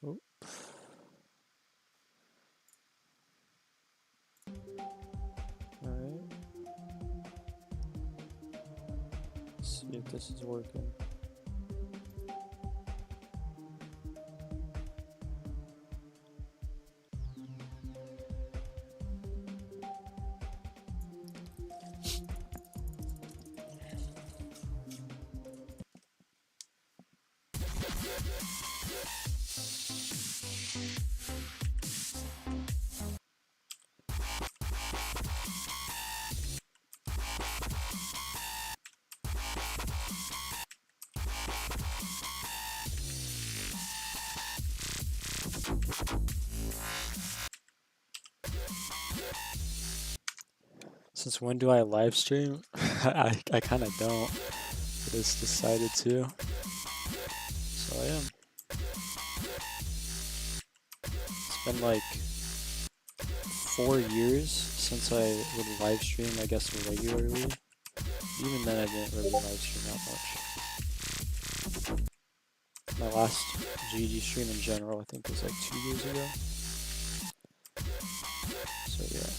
Oh. Alright. Let's see if this is working. Since when do I live stream? I kind of don't. I just decided to. So I am. It's been like 4 years since I would live stream, I guess, regularly. Even then, I didn't really live stream that much. My last GG stream in general, I think, was like 2 years ago. So yeah.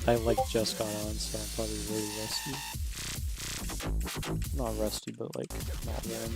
I like just got on, so I'm probably really rusty. Not rusty, but like not warm.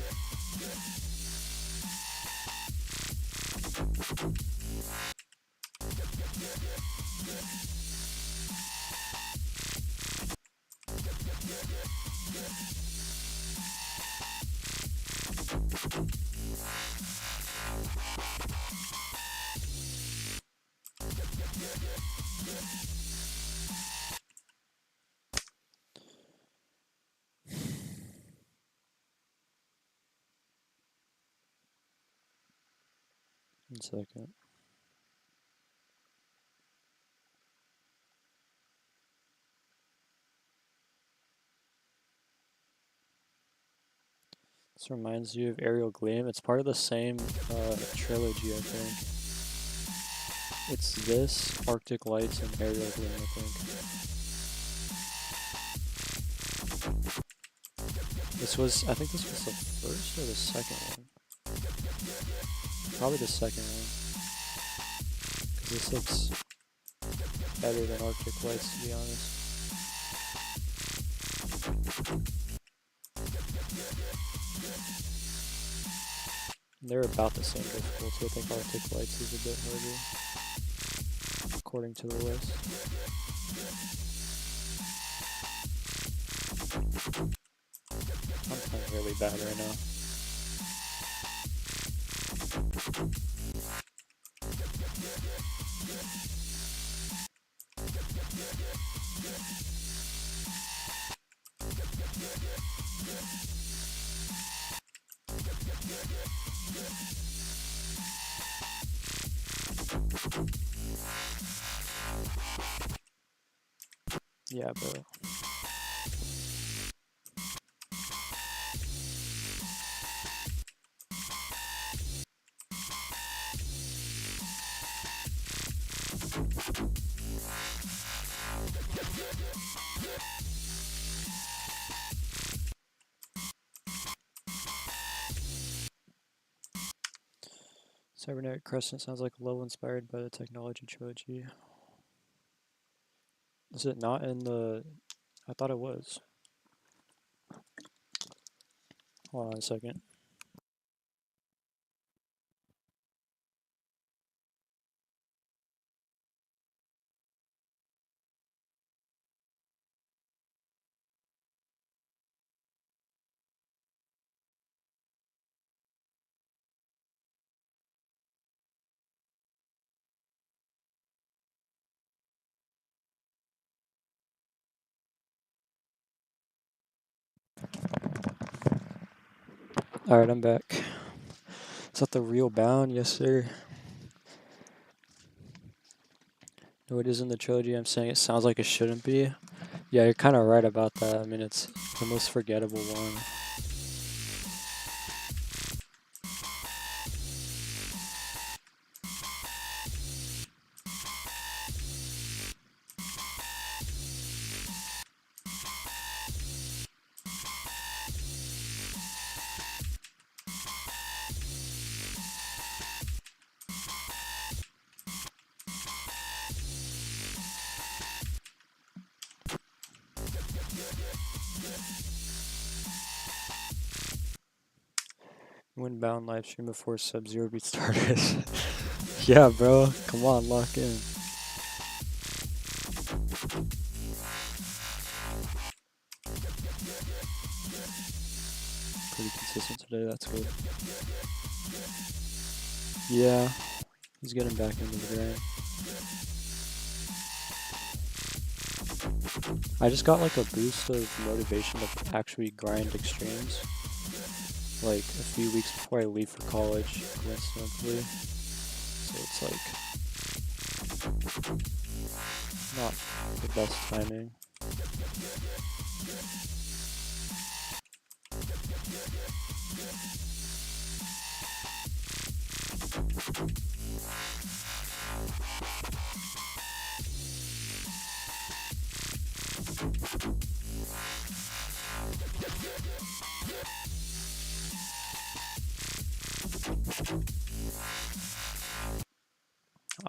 One second. This reminds you of Aerial Gleam. It's part of the same trilogy, I think. It's this, Arctic Lights, and Aerial Gleam, I think. I think this was the first or the second one. Probably the second one. Because this looks better than Arctic Lights, to be honest. They're about the same difficulty. I think Arctic Lights is a bit harder, according to the list. I'm playing really bad right now. Yeah, bro. Cybernetic Crescent sounds like a level inspired by the Technology Trilogy. Is it not in the... I thought it was. Hold on a second. Alright, I'm back. Is that the real bound? Yes, sir. No, it is in the trilogy. I'm saying it sounds like it shouldn't be. Yeah, you're kind of right about that. I mean, it's the most forgettable one. Windbound live stream before Sub-Zero beats Stardust. Yeah, bro. Come on, lock in. Pretty consistent today, that's good. Yeah, he's getting back into the grind. I just got like a boost of motivation to actually grind extremes. Like a few weeks before I leave for college, coincidentally. So it's like not the best timing.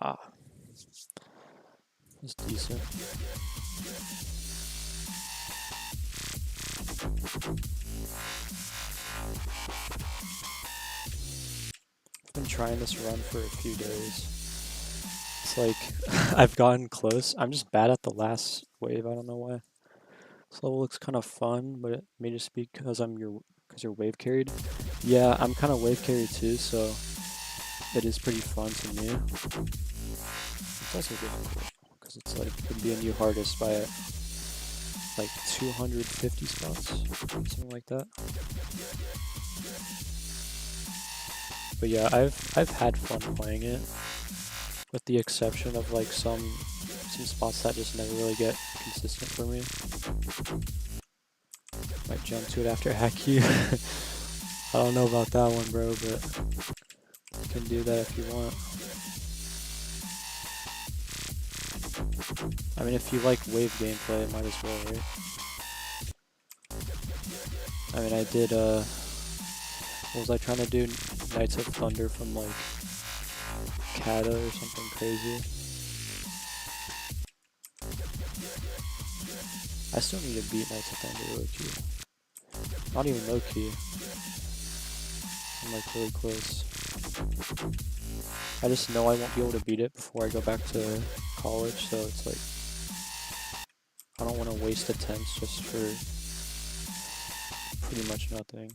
Ah, it's decent. I've been trying this run for a few days. It's like I've gotten close. I'm just bad at the last wave. I don't know why. This level looks kind of fun, but it may just be because you're wave carried. Yeah, I'm kind of wave carried too, so it is pretty fun to me. It's also difficult because it's like it could be a new hardest by like 250 spots, something like that. But yeah, I've had fun playing it, with the exception of like some spots that just never really get consistent for me. Might jump to it after hack you. I don't know about that one, bro, but you can do that if you want. I mean, if you like wave gameplay, might as well, right? I mean, I did, what was I trying to do? Knights of Thunder from, like, Kata or something crazy. I still need to beat Knights of Thunder low-key. Not even low-key. I'm, like, really close. I just know I won't be able to beat it before I go back to college, so it's like, I don't want to waste attempts just for pretty much nothing.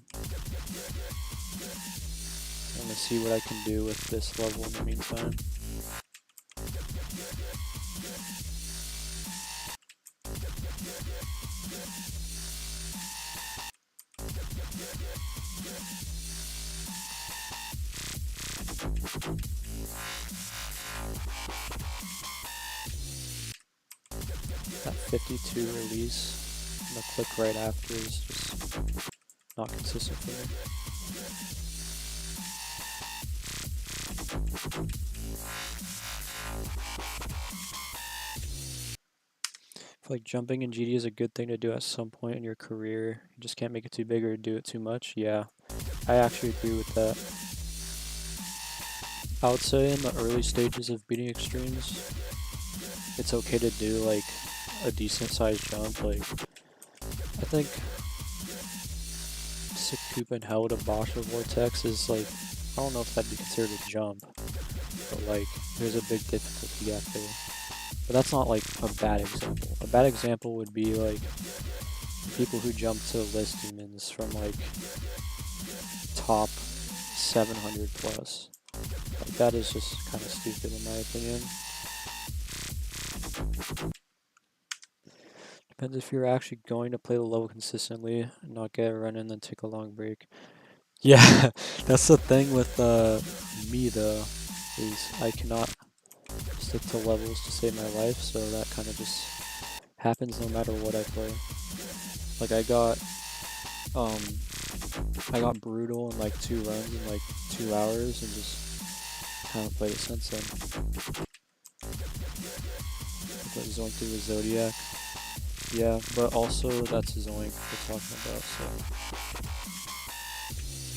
I'm gonna see what I can do with this level in the meantime. That 52 release and the click right after is just not consistent for me. I feel like jumping in GD is a good thing to do at some point in your career. You just can't make it too big or do it too much. Yeah, I actually agree with that. I would say in the early stages of beating extremes, it's okay to do like a decent sized jump. Like, I think Scoop and Hell to Bosch of Vortex is like, I don't know if that'd be considered a jump, but like, there's a big difficulty gap there. But that's not like a bad example. A bad example would be like the people who jump to list demons from like top 700 plus. Like, that is just kind of stupid in my opinion. Depends if you're actually going to play the level consistently and not get a run in and then take a long break. Yeah, that's the thing with me though, is I cannot stick to levels to save my life, so that kind of just happens no matter what I play. Like I got brutal in like 2 runs in like 2 hours and just haven't played it since then. I got zoinked through with Zodiac. Yeah, but also that's Zoink we're talking about, so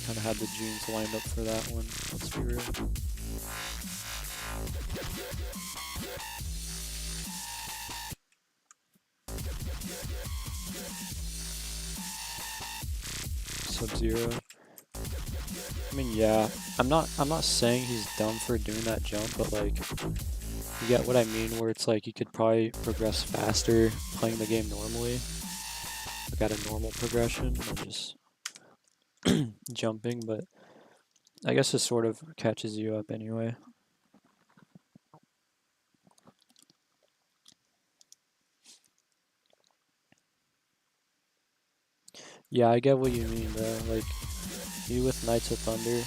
kind of had the genes lined up for that one, let's be real. Sub-Zero. I mean, yeah, I'm not saying he's dumb for doing that jump, but like, you get what I mean, where it's like you could probably progress faster playing the game normally, like at a normal progression, than just jumping, but I guess it sort of catches you up anyway. Yeah, I get what you mean, bro. Like, you with Knights of Thunder,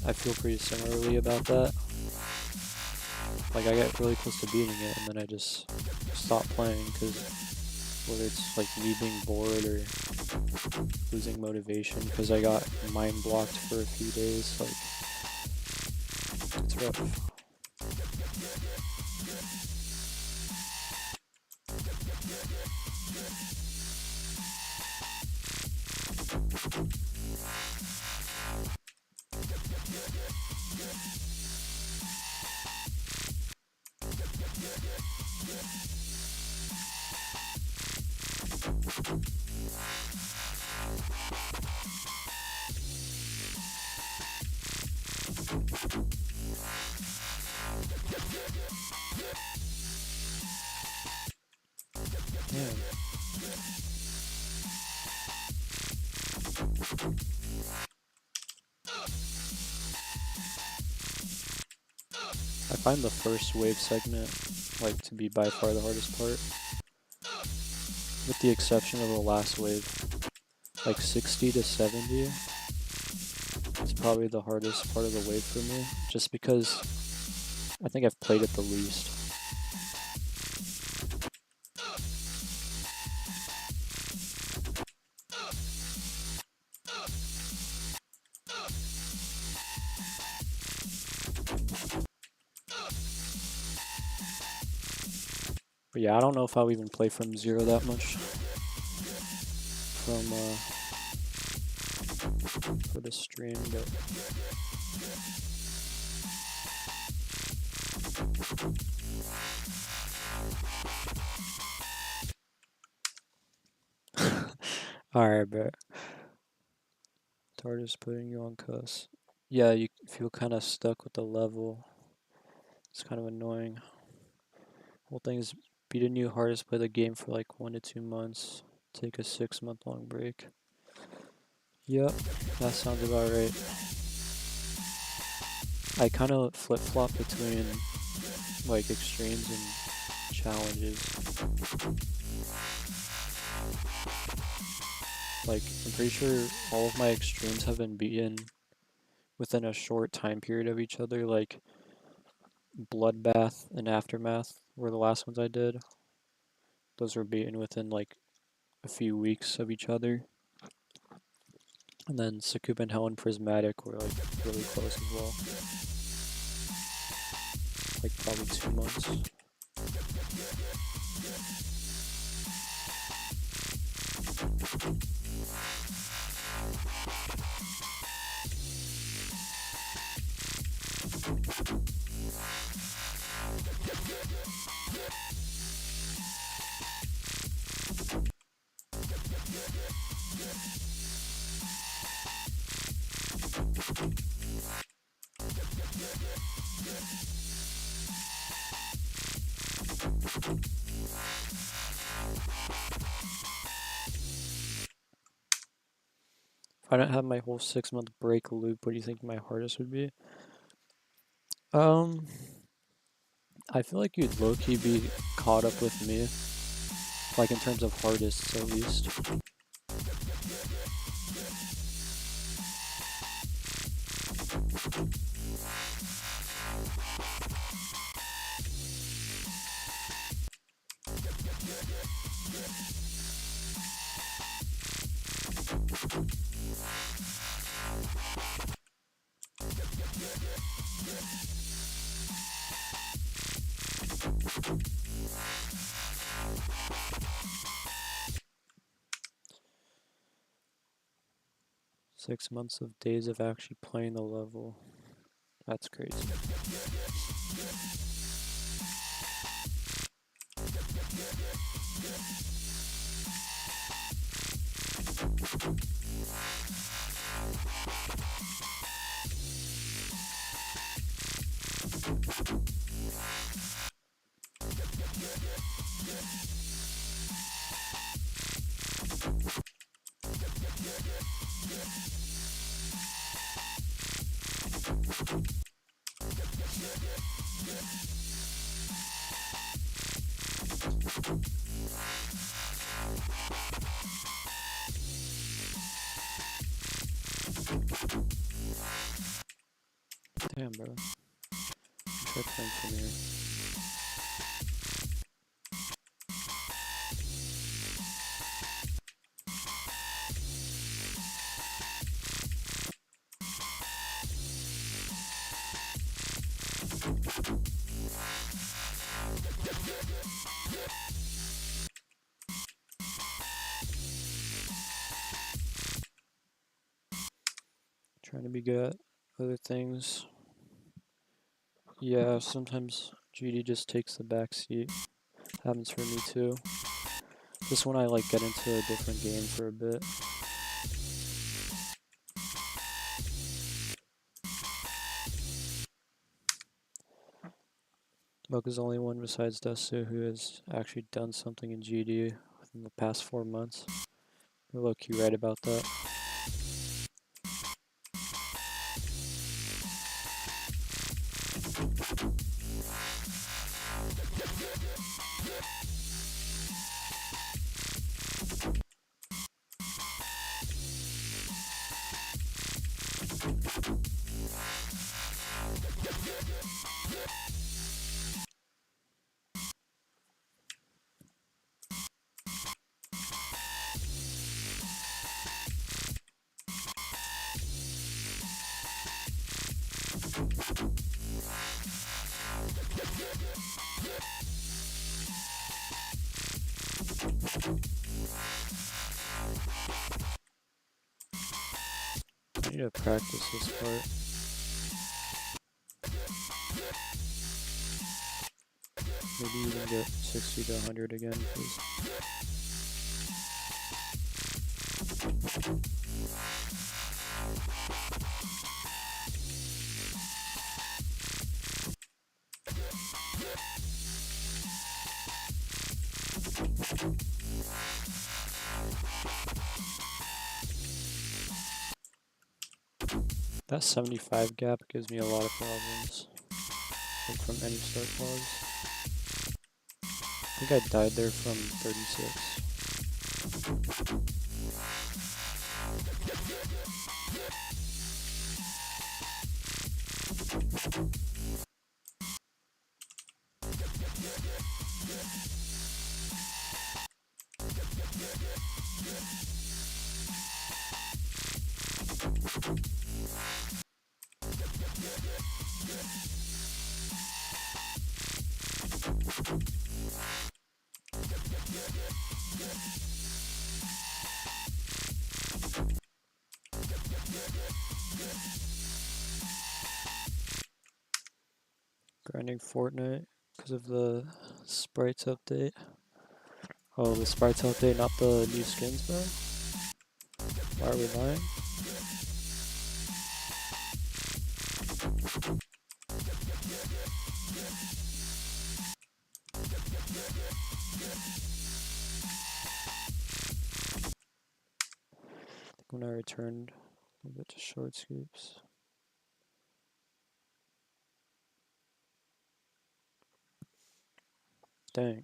I feel pretty similarly about that. Like, I get really close to beating it, and then I just stop playing, because whether it's like me being bored or losing motivation because I got mind blocked for a few days, like, it's rough. Yeah. I find the first wave segment like to be by far the hardest part, with the exception of the last wave. Like 60 to 70 is probably the hardest part of the wave for me, just because I think I've played it the least. But yeah, I don't know if I'll even play from zero that much from for the stream, but alright, bro. Tart is putting you on cuss. Yeah, you feel kind of stuck with the level. It's kind of annoying. Whole thing is beat a new hardest, play the game for like 1 to 2 months, take a 6 month long break. Yep, that sounds about right. I kind of flip flop between like extremes and challenges. Like, I'm pretty sure all of my extremes have been beaten within a short time period of each other. Like, Bloodbath and Aftermath were the last ones I did. Those were beaten within like a few weeks of each other. And then Succub and Hell and Prismatic were like really close as well. Like probably 2 months. 'If I didn't have my whole 6 month break loop, what do you think my hardest would be? Um, I feel like you'd low-key be caught up with me, like in terms of hardest at least. 6 months of days of actually playing the level. That's crazy. Damn, bro. Try playing from here. Trying to be good at other things. Yeah, sometimes GD just takes the back seat. Happens for me too. Just when I like get into a different game for a bit. Moke is the only one besides Desu who has actually done something in GD within the past 4 months. You're low-key right about that. I need to practice this part. Maybe even get 60 to 100 again, please. That 75 gap gives me a lot of problems, like from any start pause. I think I died there from 36. Grinding Fortnite because of the sprites update. Oh, the sprites update, not the new skins, bro? Why are we lying? I think when I returned a bit to short scoops. Dang.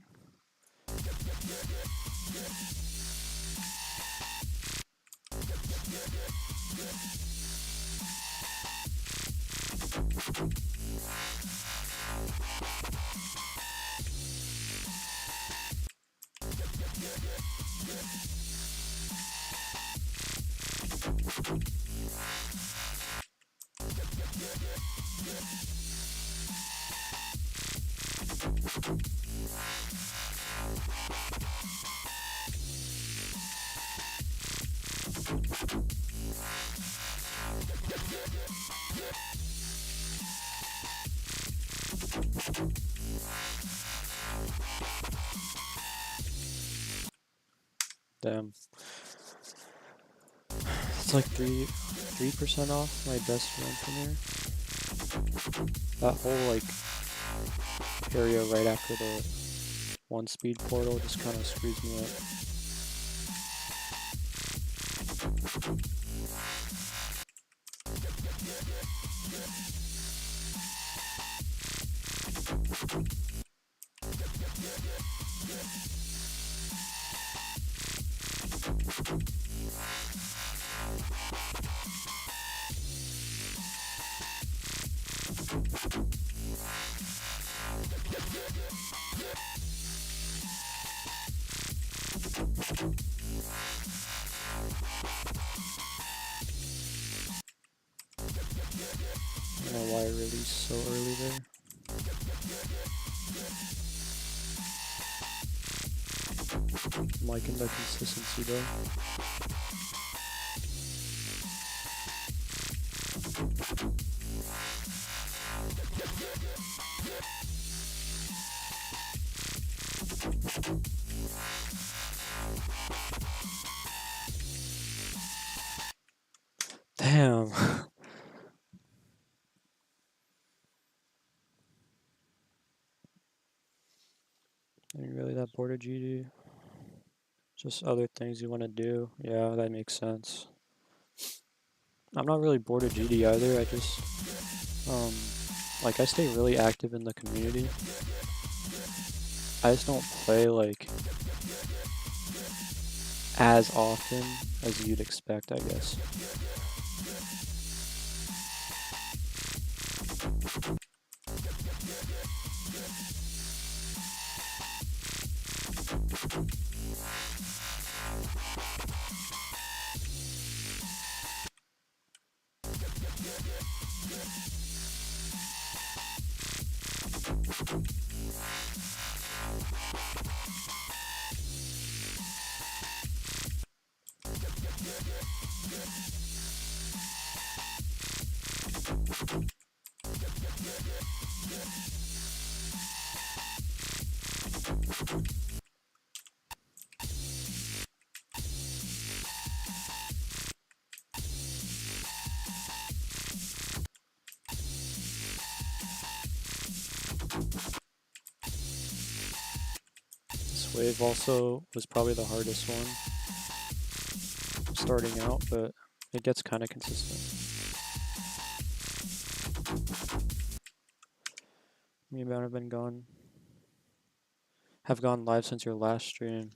Damn. It's like 3% off my best run from here. That whole like area right after the 1-speed portal just kind of screws me up. I don't know why I released so early there. I'm liking the consistency though. Damn. Ain't really that bored of GD. Just other things you want to do. Yeah, that makes sense. I'm not really bored of GD either. I just, like, I stay really active in the community. I just don't play, like, as often as you'd expect, I guess. This wave also was probably the hardest one starting out, but it gets kind of consistent. Me and Ben have gone live since your last stream.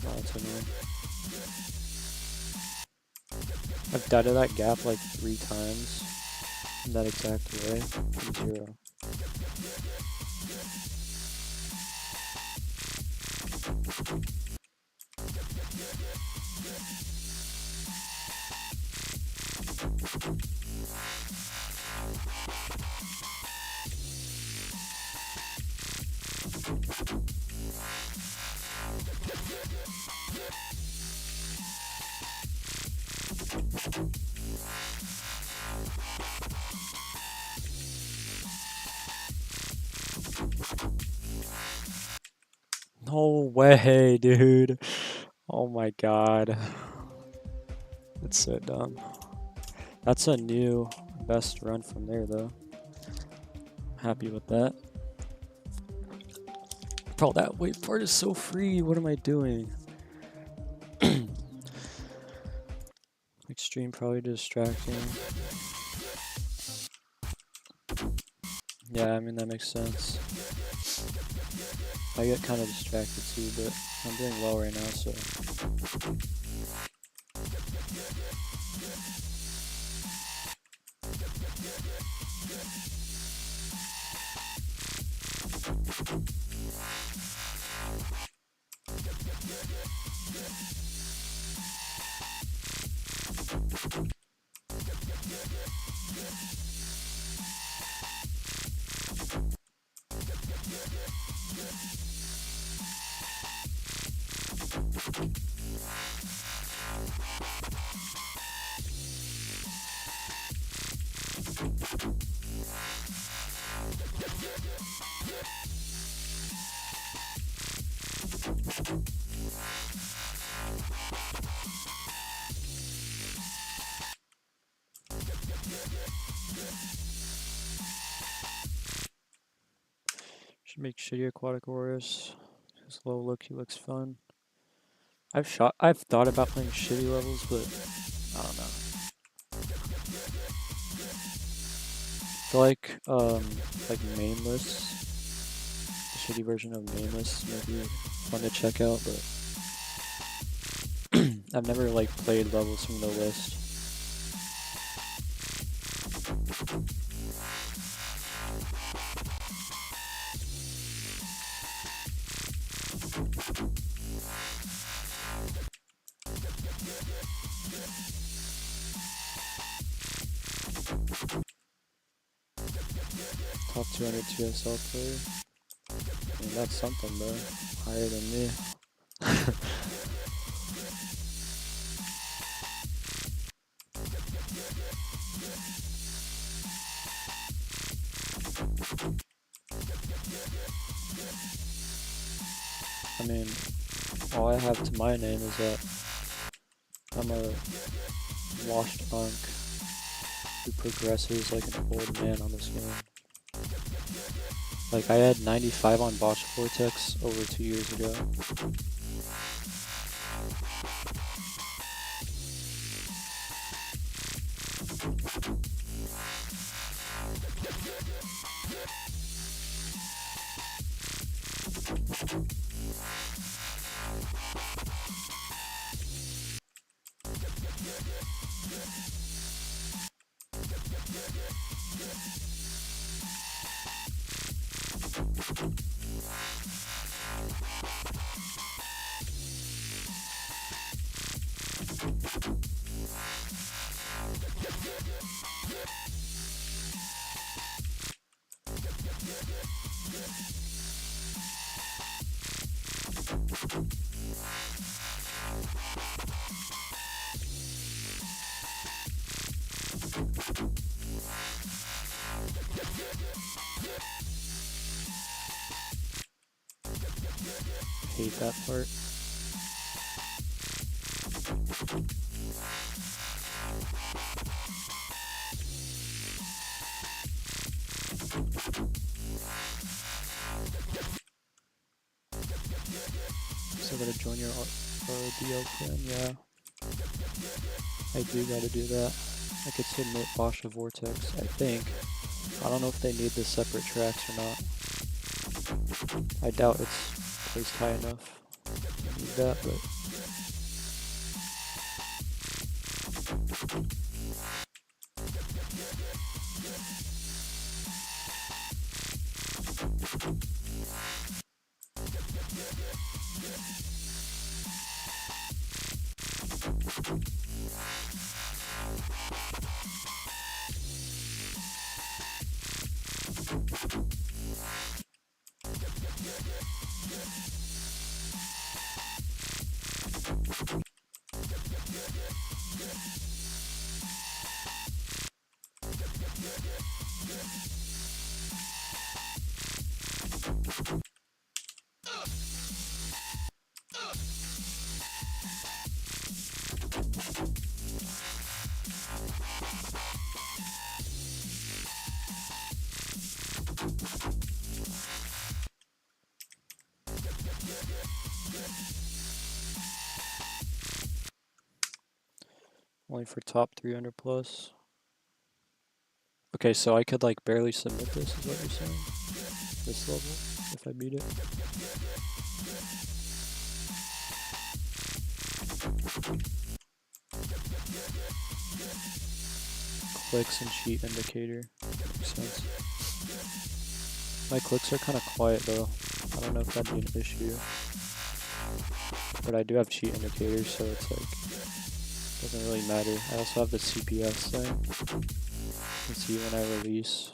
Oh, that's annoying. I've died to that gap like 3 times in that exact way from 0. No way, dude. Oh my god. That's so dumb. That's a new best run from there, though. Happy with that. Bro, that wave part is so free. What am I doing? Extreme probably distracting. Yeah, I mean, that makes sense. I get kind of distracted too, but I'm doing well right now, so. Should make shitty Aquatic Auroras. His low look, he looks fun. I've thought about playing shitty levels, but I don't know. I feel like Nameless, the shitty version of Nameless, maybe fun to check out, but I've never like played levels from the list. Top 200 TSL player. I mean, that's something, bro. Higher than me. I mean, all I have to my name is that I'm a washed unk who progresses like an old man on this game. Like, I had 95 on Bosch Vortex over 2 years ago. Hate that part. So gotta join your DL clan, yeah. I do gotta do that. I could submit Bosch Vortex, I think. I don't know if they need the separate tracks or not. I doubt it's placed high enough to need that, but only for top 300 plus. Okay, so I could like barely submit this, is what you're saying? This level, if I beat it. Clicks and cheat indicator. Makes sense. My clicks are kind of quiet though. I don't know if that'd be an issue. But I do have cheat indicators, so it's like, doesn't really matter. I also have the CPS thing. You can see when I release.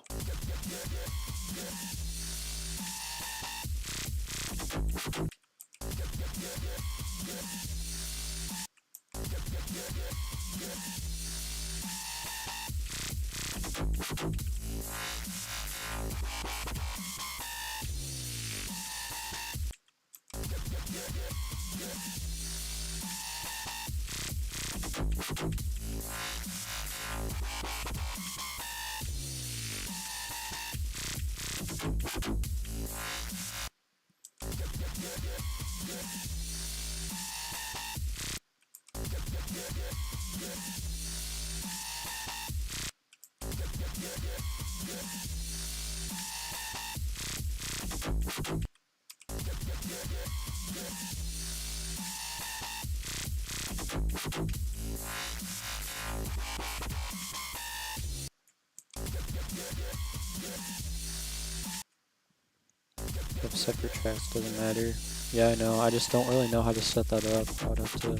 separate tracks, doesn't matter. Yeah, I know. I just don't really know how to set that up. I would have to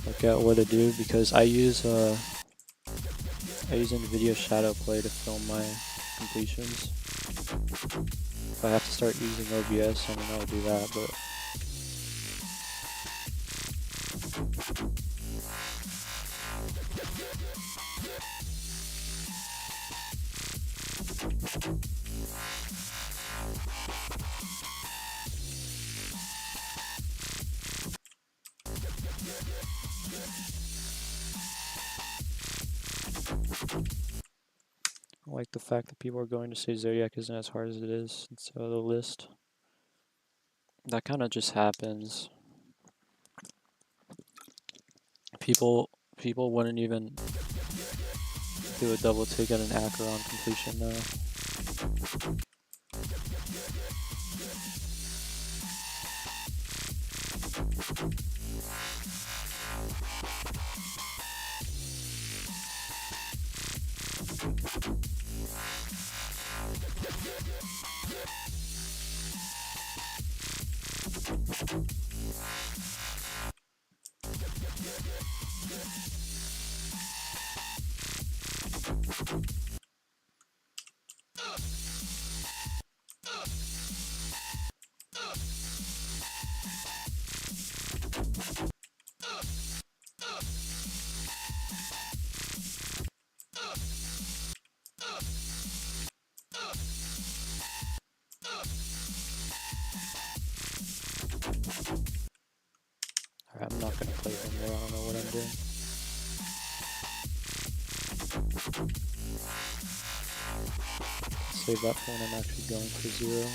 look at what to do because I use NVIDIA Shadowplay to film my completions. If I have to start using OBS, I mean I'll do that, but I like the fact that people are going to say Zodiac isn't as hard as it is, and so the list. That kind of just happens. People wouldn't even do a double take at an Acheron completion now. Alright, I'm not gonna play them there, I don't know what I'm doing. Save that for when I'm actually going for 0.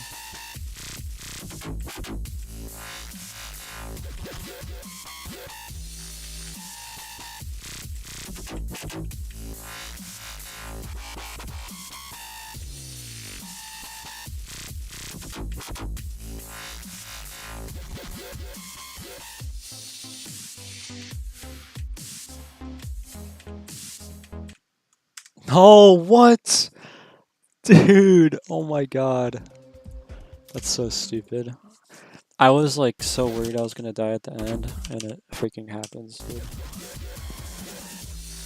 Oh, what? Dude, oh my god. That's so stupid. I was like so worried I was gonna die at the end, and it freaking happens, dude.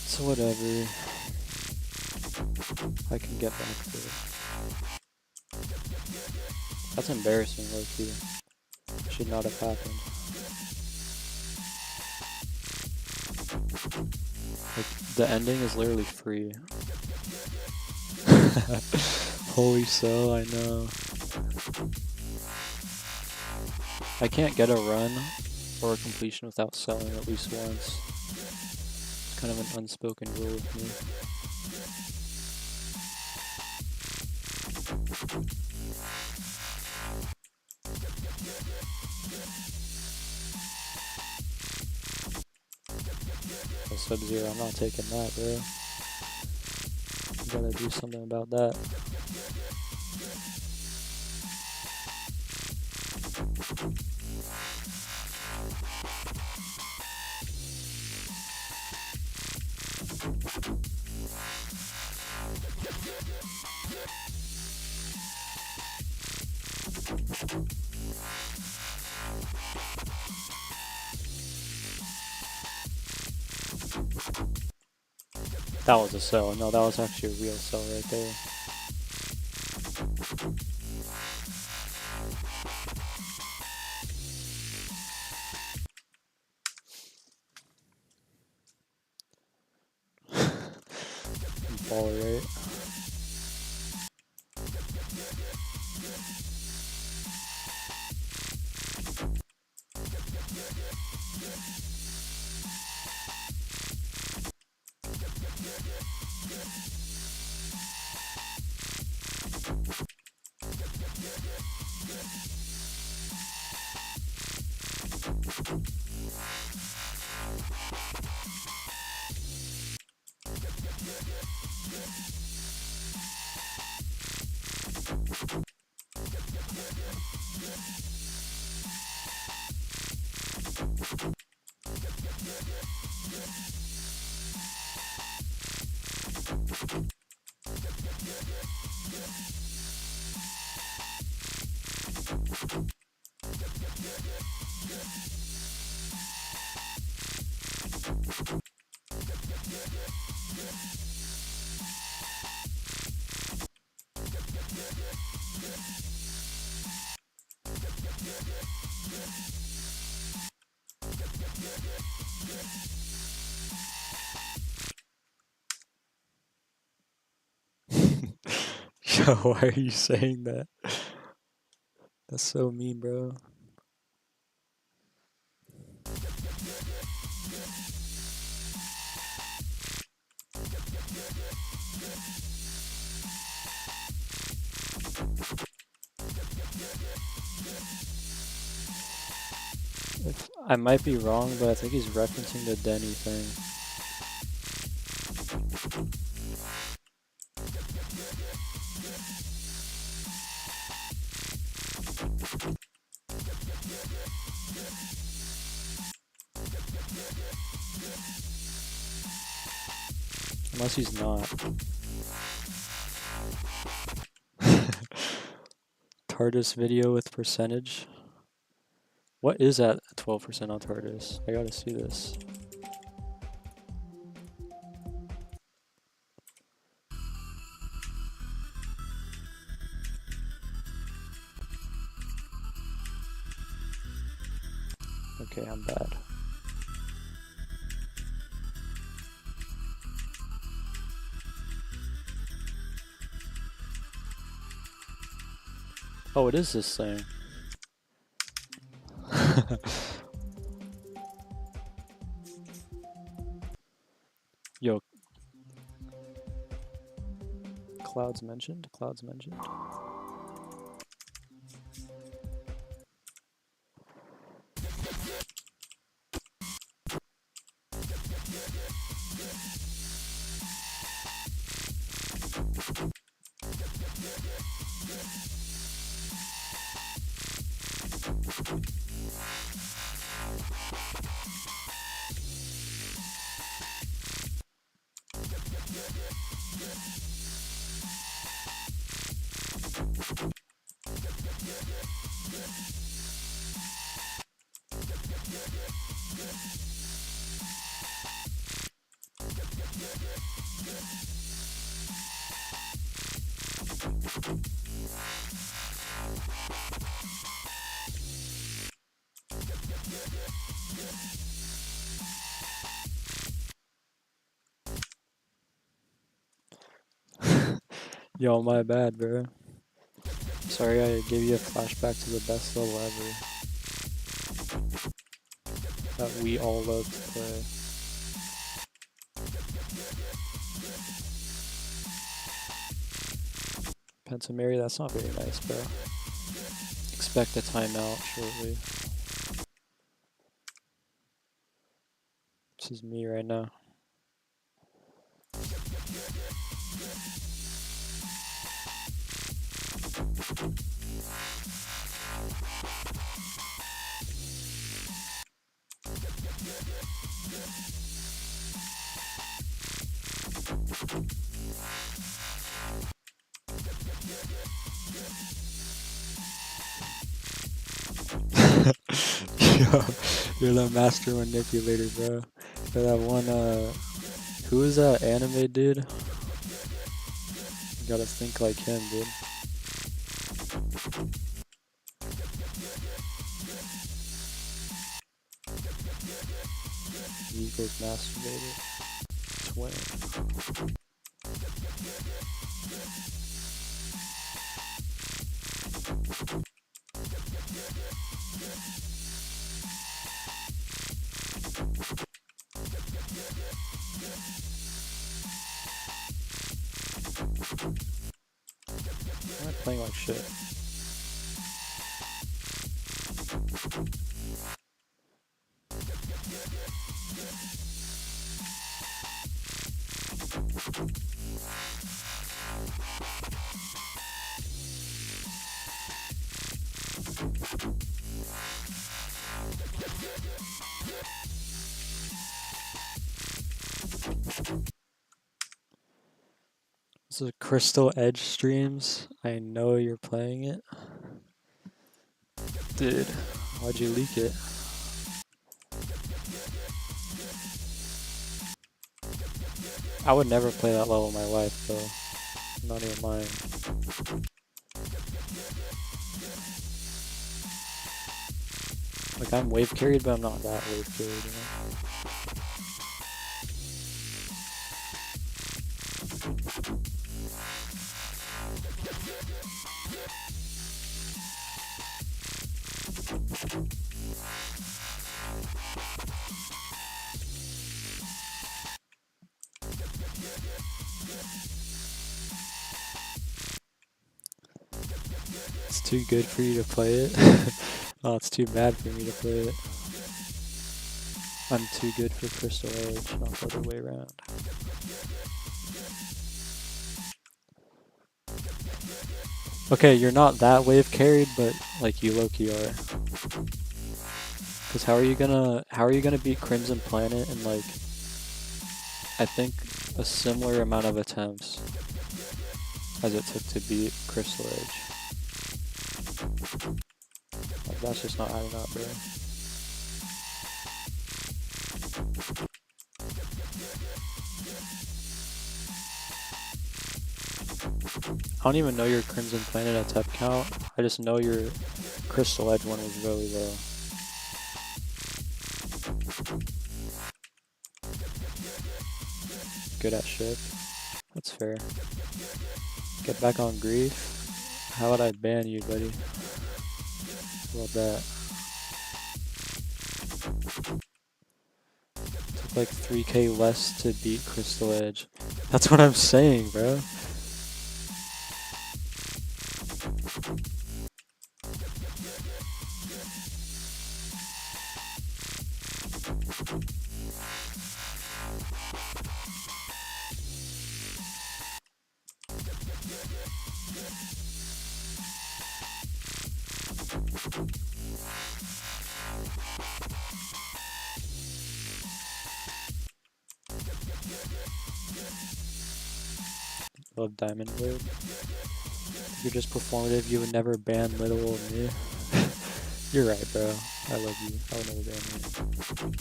So whatever. I can get back to it. That's embarrassing, low-key. Should not have happened. Like, the ending is literally free. Holy so, I know. I can't get a run or a completion without selling at least once. It's kind of an unspoken rule with me. Sub-Zero, I'm not taking that, bro. You gotta do something about that. That was a sell. No, that was actually a real sell right there. Ball, right? Yo, why are you saying that? That's so mean, bro. I might be wrong, but I think he's referencing the Denny thing. Unless he's not. TARDIS video with percentage. What is that 12% on TARDIS? I gotta see this. Okay, I'm bad. Oh, it is this thing. Yo. Clouds mentioned? Clouds mentioned? Yo, my bad, bro. Sorry I gave you a flashback to the best level ever. That we all love to play. Pentamary, that's not very nice, bro. Expect a timeout shortly. This is me right now. Yo, you're the master manipulator, bro. For that one, who is that anime dude? You gotta think like him, dude. Equals masturbator. Twin. I'm not playing like shit. This is Crystal Edge streams. I know you're playing it. Dude, why'd you leak it? I would never play that level in my life, though. Not even lying. Like, I'm wave carried, but I'm not that wave carried, you know? It's too good for you to play it. Oh, it's too bad for me to play it. I'm too good for Crystal Edge, not the other way around. Okay, you're not that wave carried, but like you low-key are. Cause how are you gonna beat Crimson Planet in like I think a similar amount of attempts as it took to beat Crystal Edge? Like, that's just not adding up, bro. I don't even know your Crimson Planet attempt count. I just know your Crystal Edge one was really low. Good at ship. That's fair. Get back on grief. How would I ban you, buddy? How about that? Took like 3k less to beat Crystal Edge. That's what I'm saying, bro. Love Diamond Blade. If you're just performative, you would never ban little old me. You're right, bro. I love you. I would never ban you.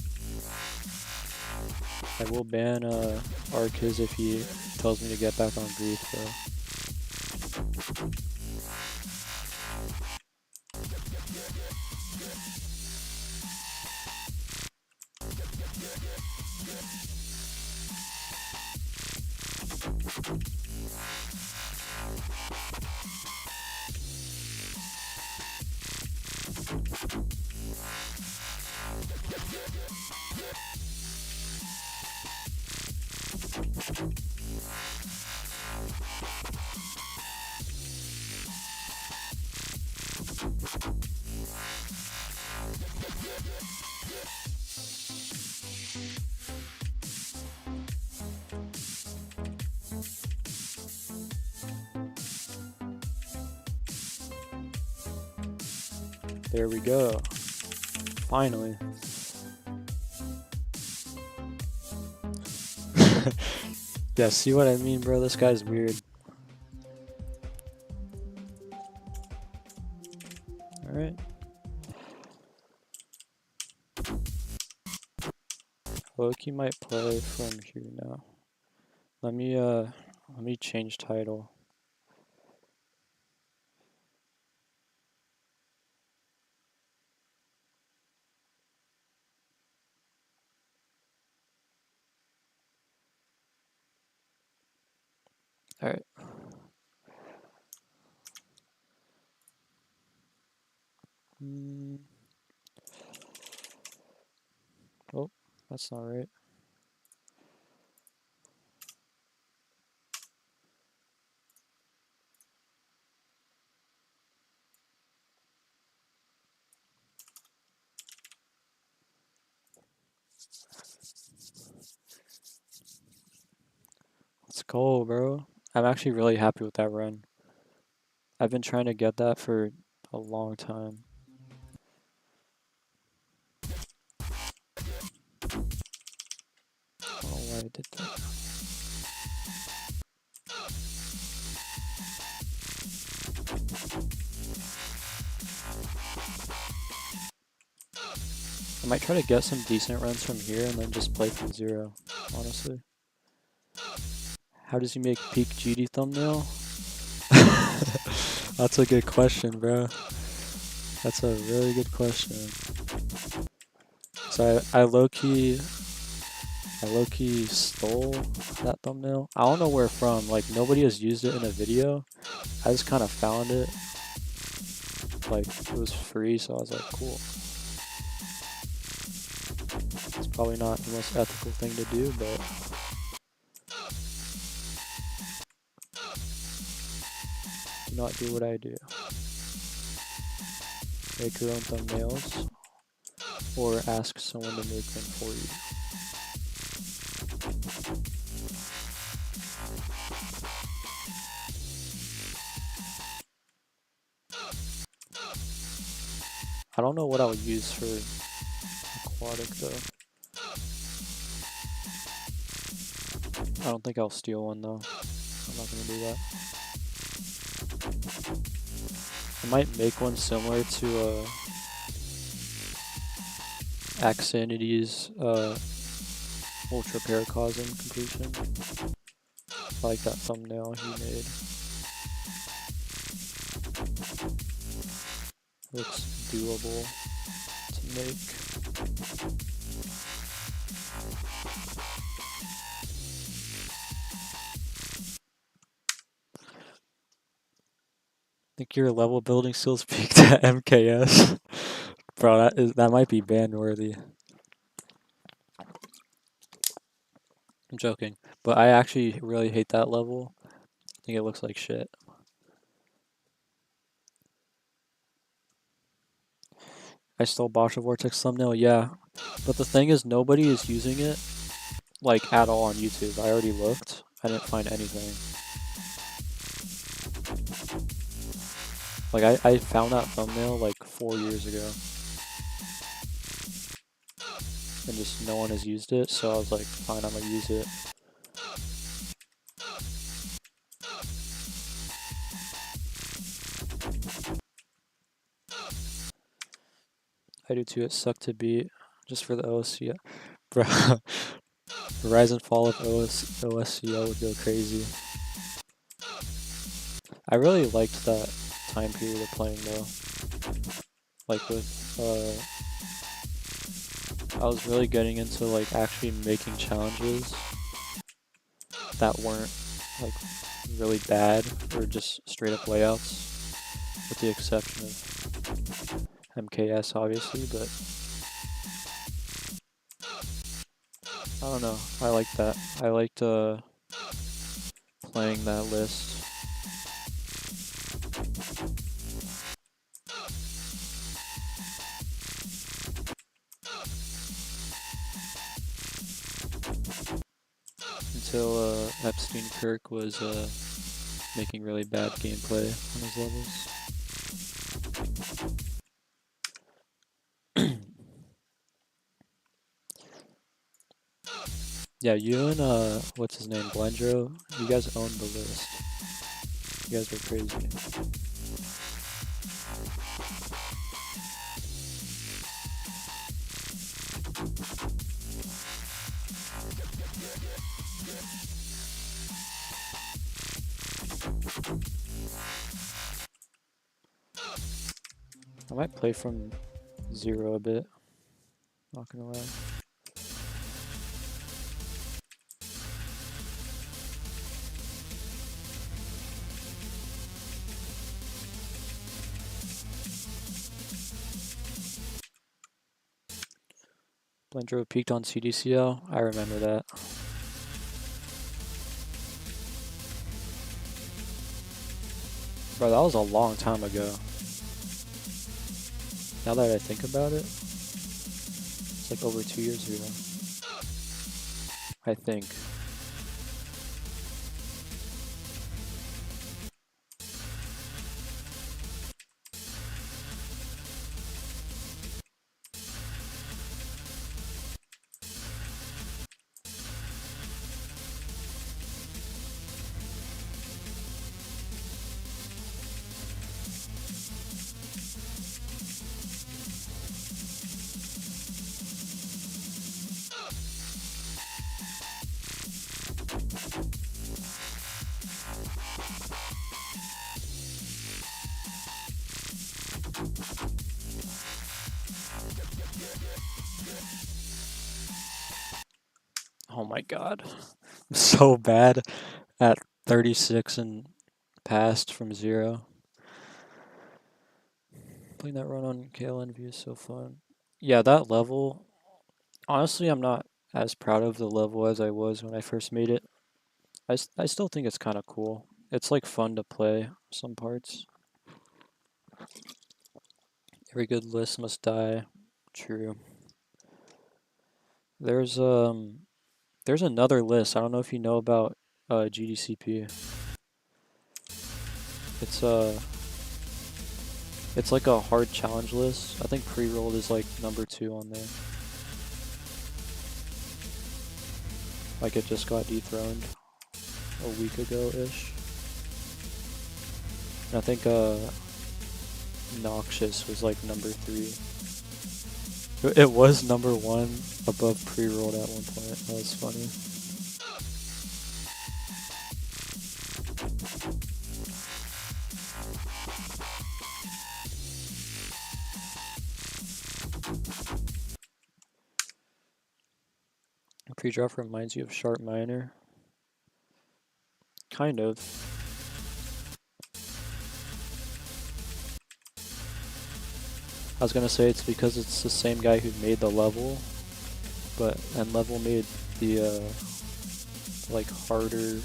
I will ban Arcus if he tells me to get back on grief, though. There we go. Finally. Yeah, see what I mean, bro? This guy's weird. Alright. Loki might play from here now. Let me change title. Alright. Oh, that's not right. Let's go, bro. I'm actually really happy with that run. I've been trying to get that for a long time. I don't know why I did that. I might try to get some decent runs from here and then just play from zero, honestly. How does he make peak GD thumbnail? That's a good question, bro. That's a really good question. So I low-key stole that thumbnail. I don't know where from. Like, nobody has used it in a video. I just kind of found it. Like, it was free, so I was like, cool. It's probably not the most ethical thing to do, but do not do what I do. Make your own thumbnails, or ask someone to make them for you. I don't know what I'll use for Aquatic though. I don't think I'll steal one though. I'm not gonna do that. I might make one similar to Axinity's Ultra Paracosm completion. I like that thumbnail he made. Looks doable to make. I think your level building skills peaked at MKS. Bro, that might be ban worthy. I'm joking, but I actually really hate that level. I think it looks like shit. I stole Basha Vortex thumbnail, yeah. But the thing is, nobody is using it, like, at all on YouTube. I already looked. I didn't find anything. Like, I found that thumbnail, like, 4 years ago. And just no one has used it, so I was like, fine, I'm gonna use it. I do too, it sucked to beat, just for the OSC. Bro, the rise and fall of OSCO would go crazy. I really liked that time period of playing though. Like with, I was really getting into like actually making challenges that weren't like really bad or just straight up layouts, with the exception of MKS obviously, but I don't know, I like that. I liked playing that list. Until Epstein Kirk was making really bad gameplay on his levels. Yeah, you and what's his name, Blendro, you guys owned the list. You guys were crazy. I might play from zero a bit, not gonna lie. Blendro peaked on CDCL, I remember that. Bro, that was a long time ago. Now that I think about it, it's like over 2 years ago, I think. Oh my god. I'm so bad at 36 and past from 0. Playing that run on KLNV is so fun. Yeah, that level, honestly, I'm not as proud of the level as I was when I first made it. I still think it's kind of cool. It's like fun to play some parts. Every good list must die. True. There's there's another list. I don't know if you know about GDCP. It's it's like a hard challenge list. I think pre-rolled is like #2 on there. Like it just got dethroned a week ago-ish. And I think Noxious was like #3. It was #1 above pre-rolled at one point. That was funny. Pre-drop reminds you of Sharp Minor. Kind of. I was gonna say it's because it's the same guy who made the level, but Level made the like harder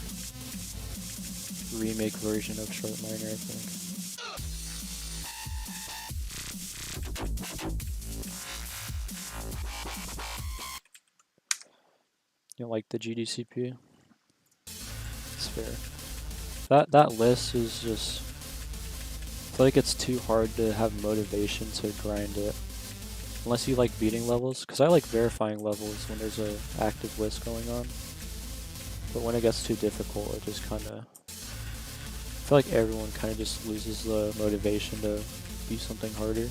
remake version of Sharp Minor, I think. You know, like the GDCP. It's fair. That list is just, I feel like it's too hard to have motivation to grind it. Unless you like beating levels, because I like verifying levels when there's a active list going on. But when it gets too difficult, it just kind of, I feel like everyone kind of just loses the motivation to beat something harder.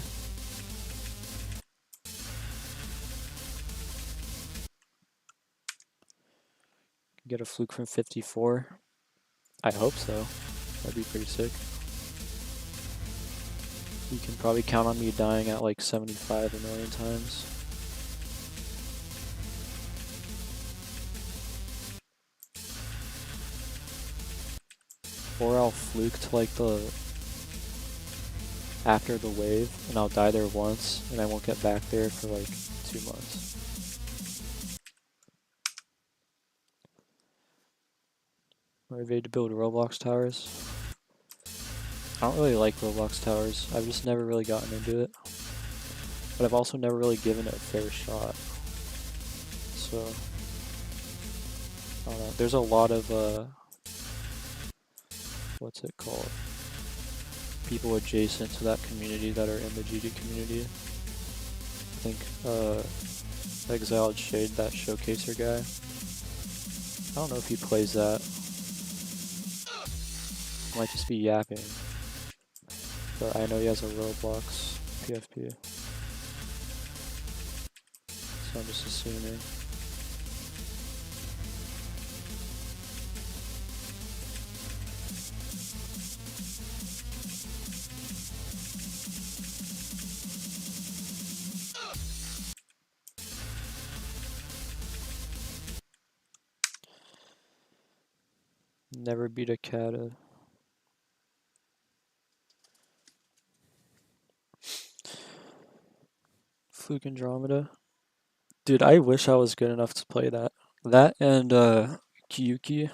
Get a fluke from 54. I hope so. That'd be pretty sick. You can probably count on me dying at like 75 a million times. Or I'll fluke to like the after the wave and I'll die there once and I won't get back there for like 2 months. Motivated to build Roblox towers. I don't really like Roblox towers. I've just never really gotten into it. But I've also never really given it a fair shot. So, I don't know. There's a lot of, what's it called? People adjacent to that community that are in the GD community. I think, Exiled Shade, that showcaser guy. I don't know if he plays that. Might just be yapping. But I know he has a Roblox PFP. So I'm just assuming. Never beat a Kata. Fluke Andromeda. Dude, I wish I was good enough to play that. That and Kyuki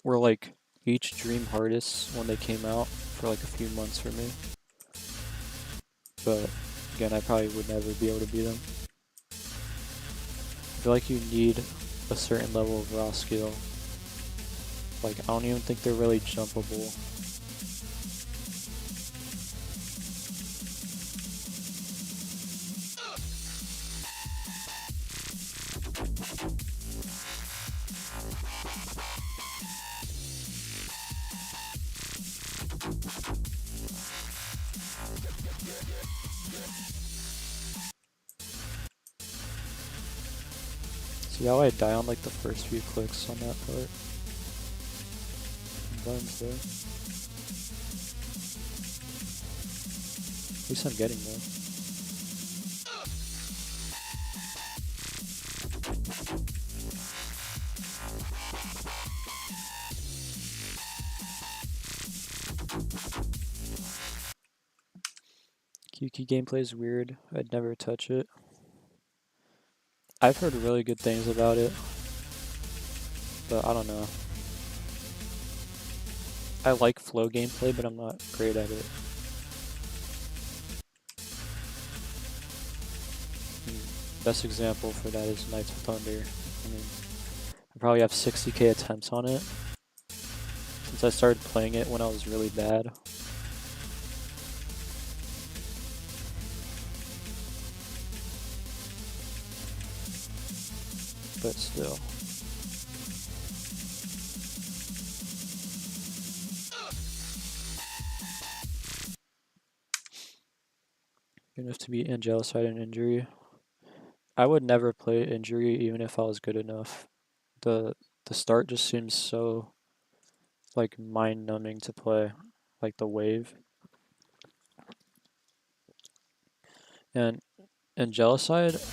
were like each dream hardest when they came out for like a few months for me. But again, I probably would never be able to beat them. I feel like you need a certain level of raw skill. Like, I don't even think they're really jumpable. See how I die on like the first few clicks on that part? Buttons there. At least I'm getting there. QQ gameplay is weird. I'd never touch it. I've heard really good things about it, but I don't know. I like flow gameplay, but I'm not great at it. Best example for that is Knights of Thunder. I mean, I probably have 60k attempts on it since I started playing it when I was really bad. But still. Good enough to beat Angelicide and Injury. I would never play Injury even if I was good enough. The start just seems so like mind numbing to play, like the wave. And Angelicide,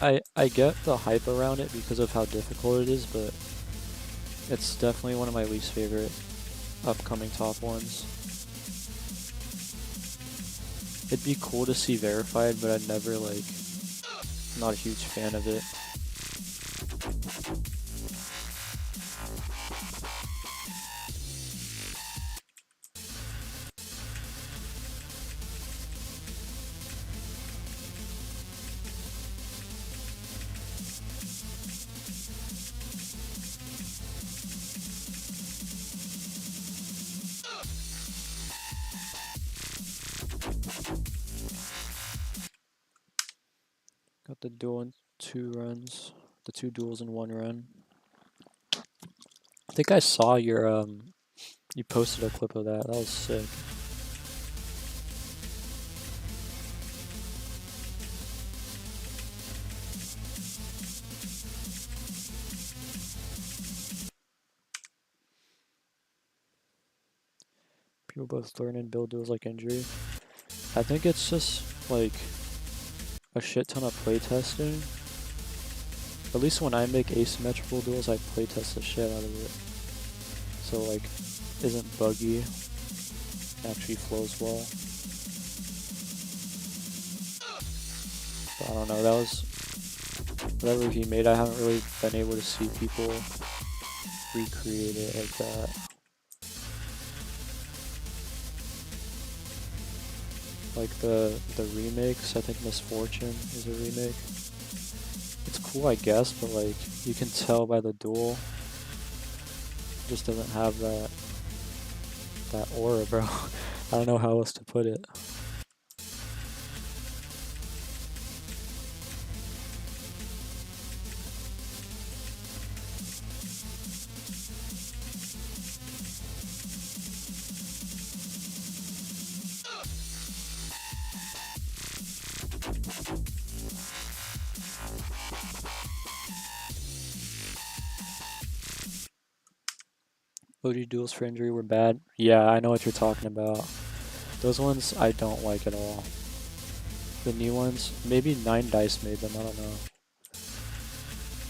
I get the hype around it because of how difficult it is, but it's definitely one of my least favorite upcoming top ones. It'd be cool to see verified, but I'd never like, not a huge fan of it. Got the duel in 2 runs, the 2 duels in 1 run. I think I saw your you posted a clip of that. That was sick. People both learn and build duels like Injury. I think it's just like a shit ton of playtesting. At least when I make asymmetrical duels, I playtest the shit out of it. So like, isn't buggy, actually flows well. But I don't know, that was, whatever he made, I haven't really been able to see people recreate it like that. Like the remakes, I think Misfortune is a remake. It's cool, I guess, but like, you can tell by the duel, it just doesn't have that aura, bro. I don't know how else to put it. OG duels for Injury were bad. Yeah, I know what you're talking about. Those ones I don't like at all. The new ones, maybe 9 Dice made them, I don't know.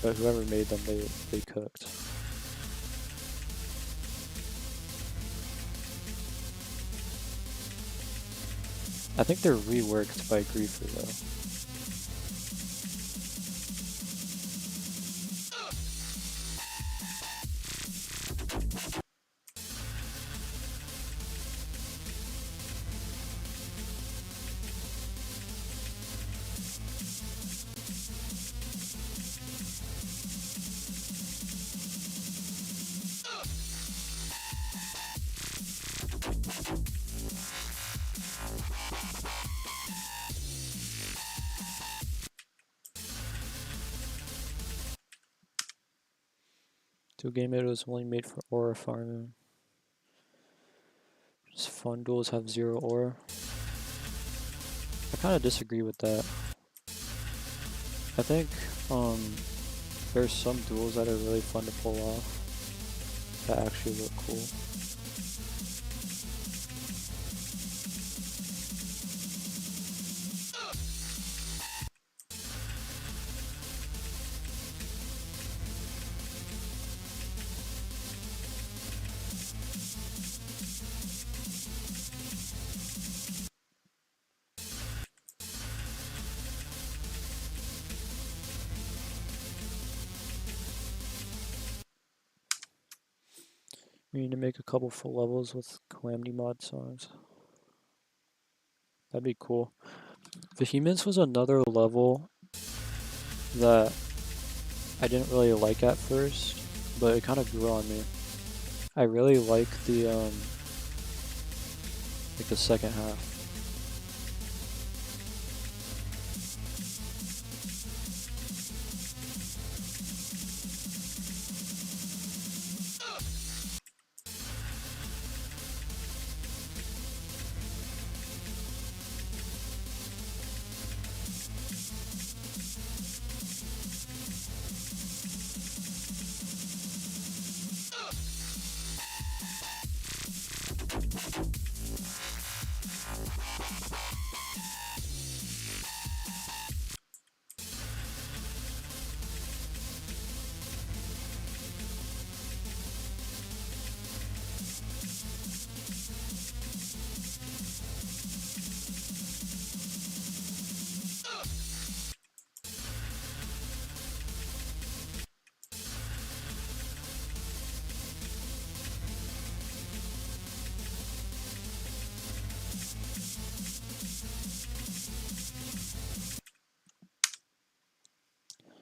But whoever made them, they cooked. I think they're reworked by Griefer though. Dual game mode was only made for aura farming. Just fun duels have 0 aura. I kind of disagree with that. I think there's some duels that are really fun to pull off that actually look cool. We need to make a couple full levels with Calamity mod songs. That'd be cool. Vehemence was another level that I didn't really like at first, but it kind of grew on me. I really like the second half.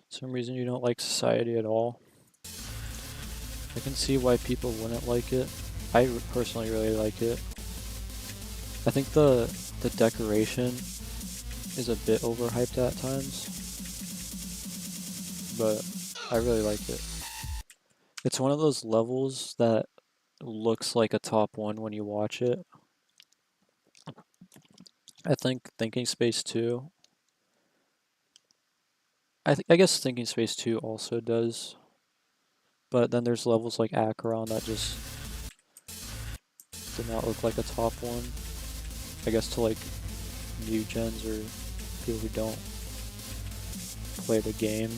Some reason you don't like Society at all. I can see why people wouldn't like it. I personally really like it. I think the decoration is a bit overhyped at times, but I really like it. It's one of those levels that looks like a top one when you watch it. I think Thinking Space 2. I guess Thinking Space 2 also does. But then there's levels like Acheron that just did not look like a top one. I guess to like new gens or people who don't play the game.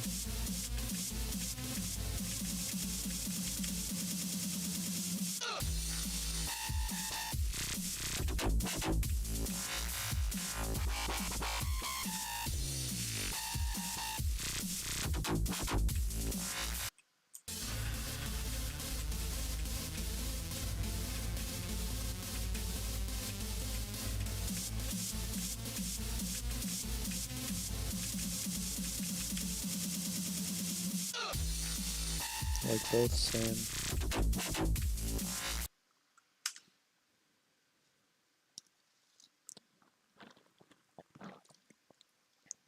Like both same.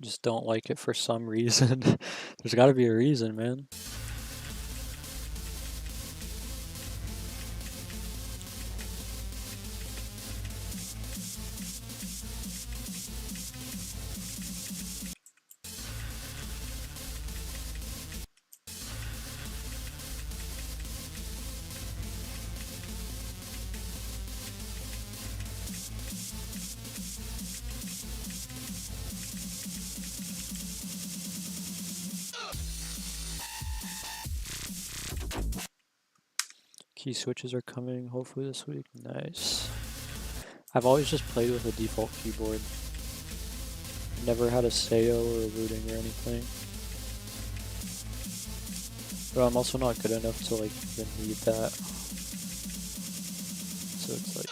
Just don't like it for some reason. There's gotta be a reason, man. Key switches are coming hopefully this week. Nice. I've always just played with a default keyboard. Never had a Sayo or a rooting or anything. But I'm also not good enough to like even need that. So it's like,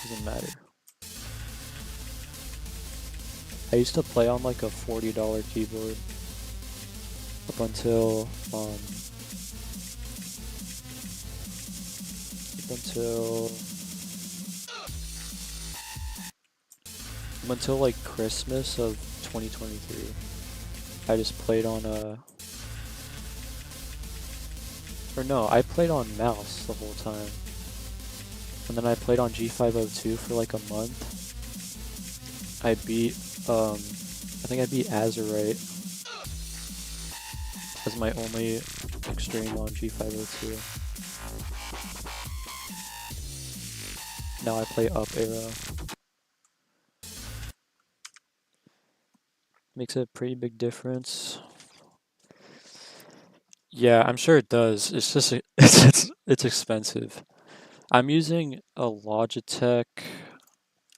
doesn't matter. I used to play on like a $40 keyboard up until up until like Christmas of 2023. I just played on I played on mouse the whole time. And then I played on G502 for like a month. I think I beat Azurite as my only extreme on G502. Now I play up arrow. Makes a pretty big difference. Yeah, I'm sure it does. It's just it's expensive. I'm using a Logitech.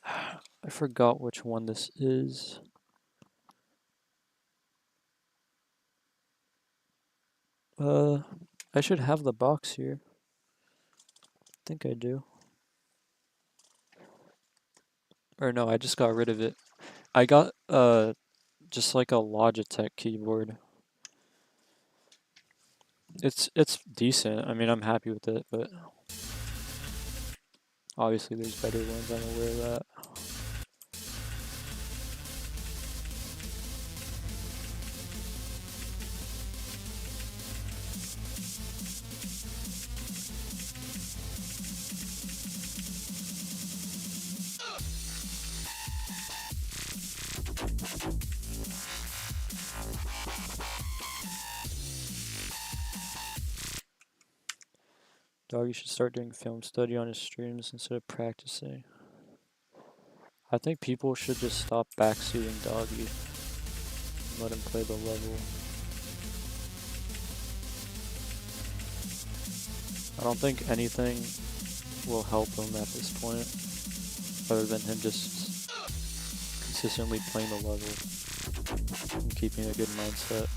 I forgot which one this is. I should have the box here. think I do. Or no, I just got rid of it. I got just like a Logitech keyboard. It's decent. I mean, I'm happy with it, but obviously there's better ones. I'm aware of that. Doggy should start doing film study on his streams instead of practicing. I think people should just stop backseating Doggy and let him play the level. I don't think anything will help him at this point other than him just consistently playing the level and keeping a good mindset.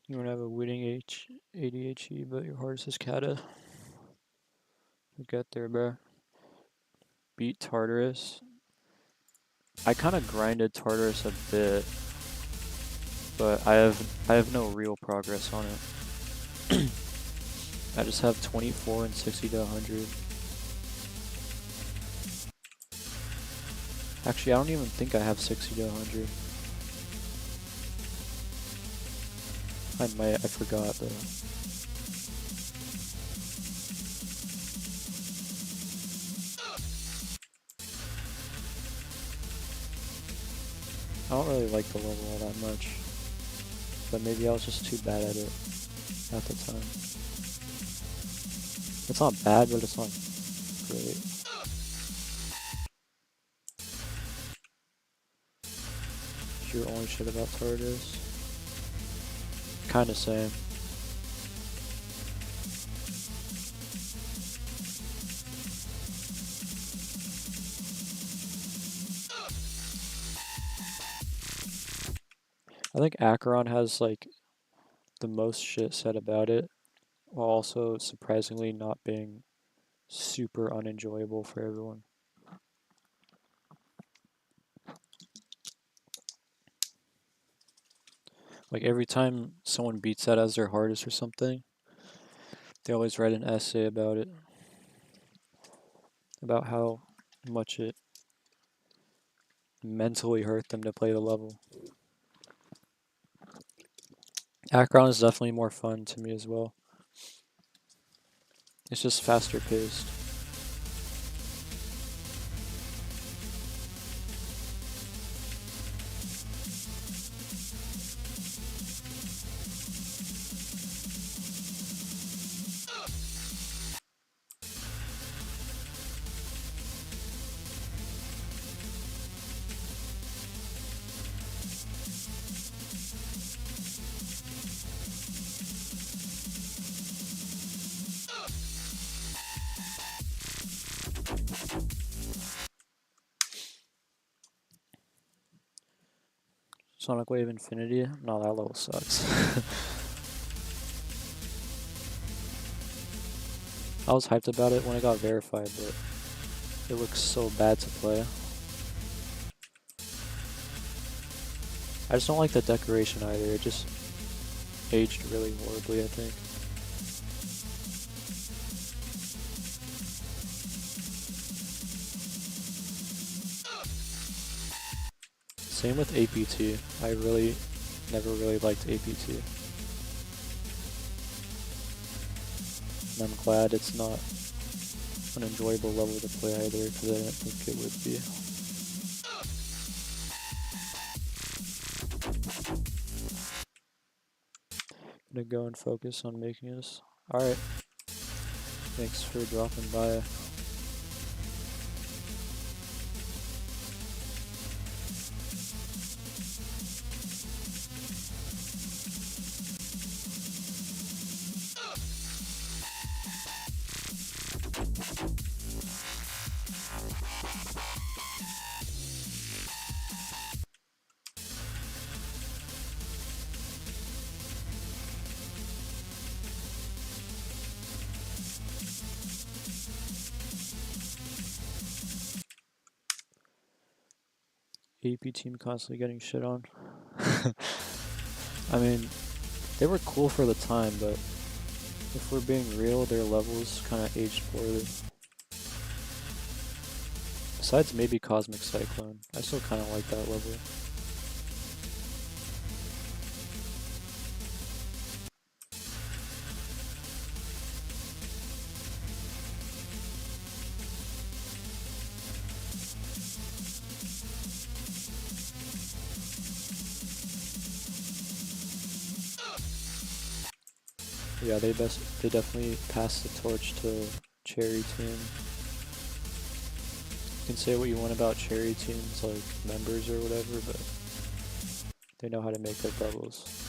You want to have a winning ADHD, but your heart is Kata. You get there, bro. Beat Tartarus. I kind of grinded Tartarus a bit, but I have no real progress on it. I just have 24 and 60 to 100. Actually, I don't even think I have 60 to 100. I might, I forgot though. I don't really like the level all that much, but maybe I was just too bad at it at the time. It's not bad, but it's not great. It's your only shit about Tartarus. Kinda same. I think Acheron has like the most shit said about it, while also surprisingly not being super unenjoyable for everyone. Like every time someone beats that as their hardest or something, they always write an essay about it, about how much it mentally hurt them to play the level. Acheron is definitely more fun to me as well. It's just faster paced. Sonic Wave Infinity? No, that level sucks. I was hyped about it when it got verified, but it looks so bad to play. I just don't like the decoration either. It just aged really horribly, I think. Same with APT. I never really liked APT. And I'm glad it's not an enjoyable level to play either, because I didn't think it would be. Gonna go and focus on making this. Alright. Thanks for dropping by. AP team constantly getting shit on. I mean, they were cool for the time, but if we're being real, their levels kind of aged poorly. Besides maybe Cosmic Cyclone, I still kind of like that level. Yeah, they definitely passed the torch to Cherry Team. You can say what you want about Cherry Team's like members or whatever, but they know how to make their bubbles.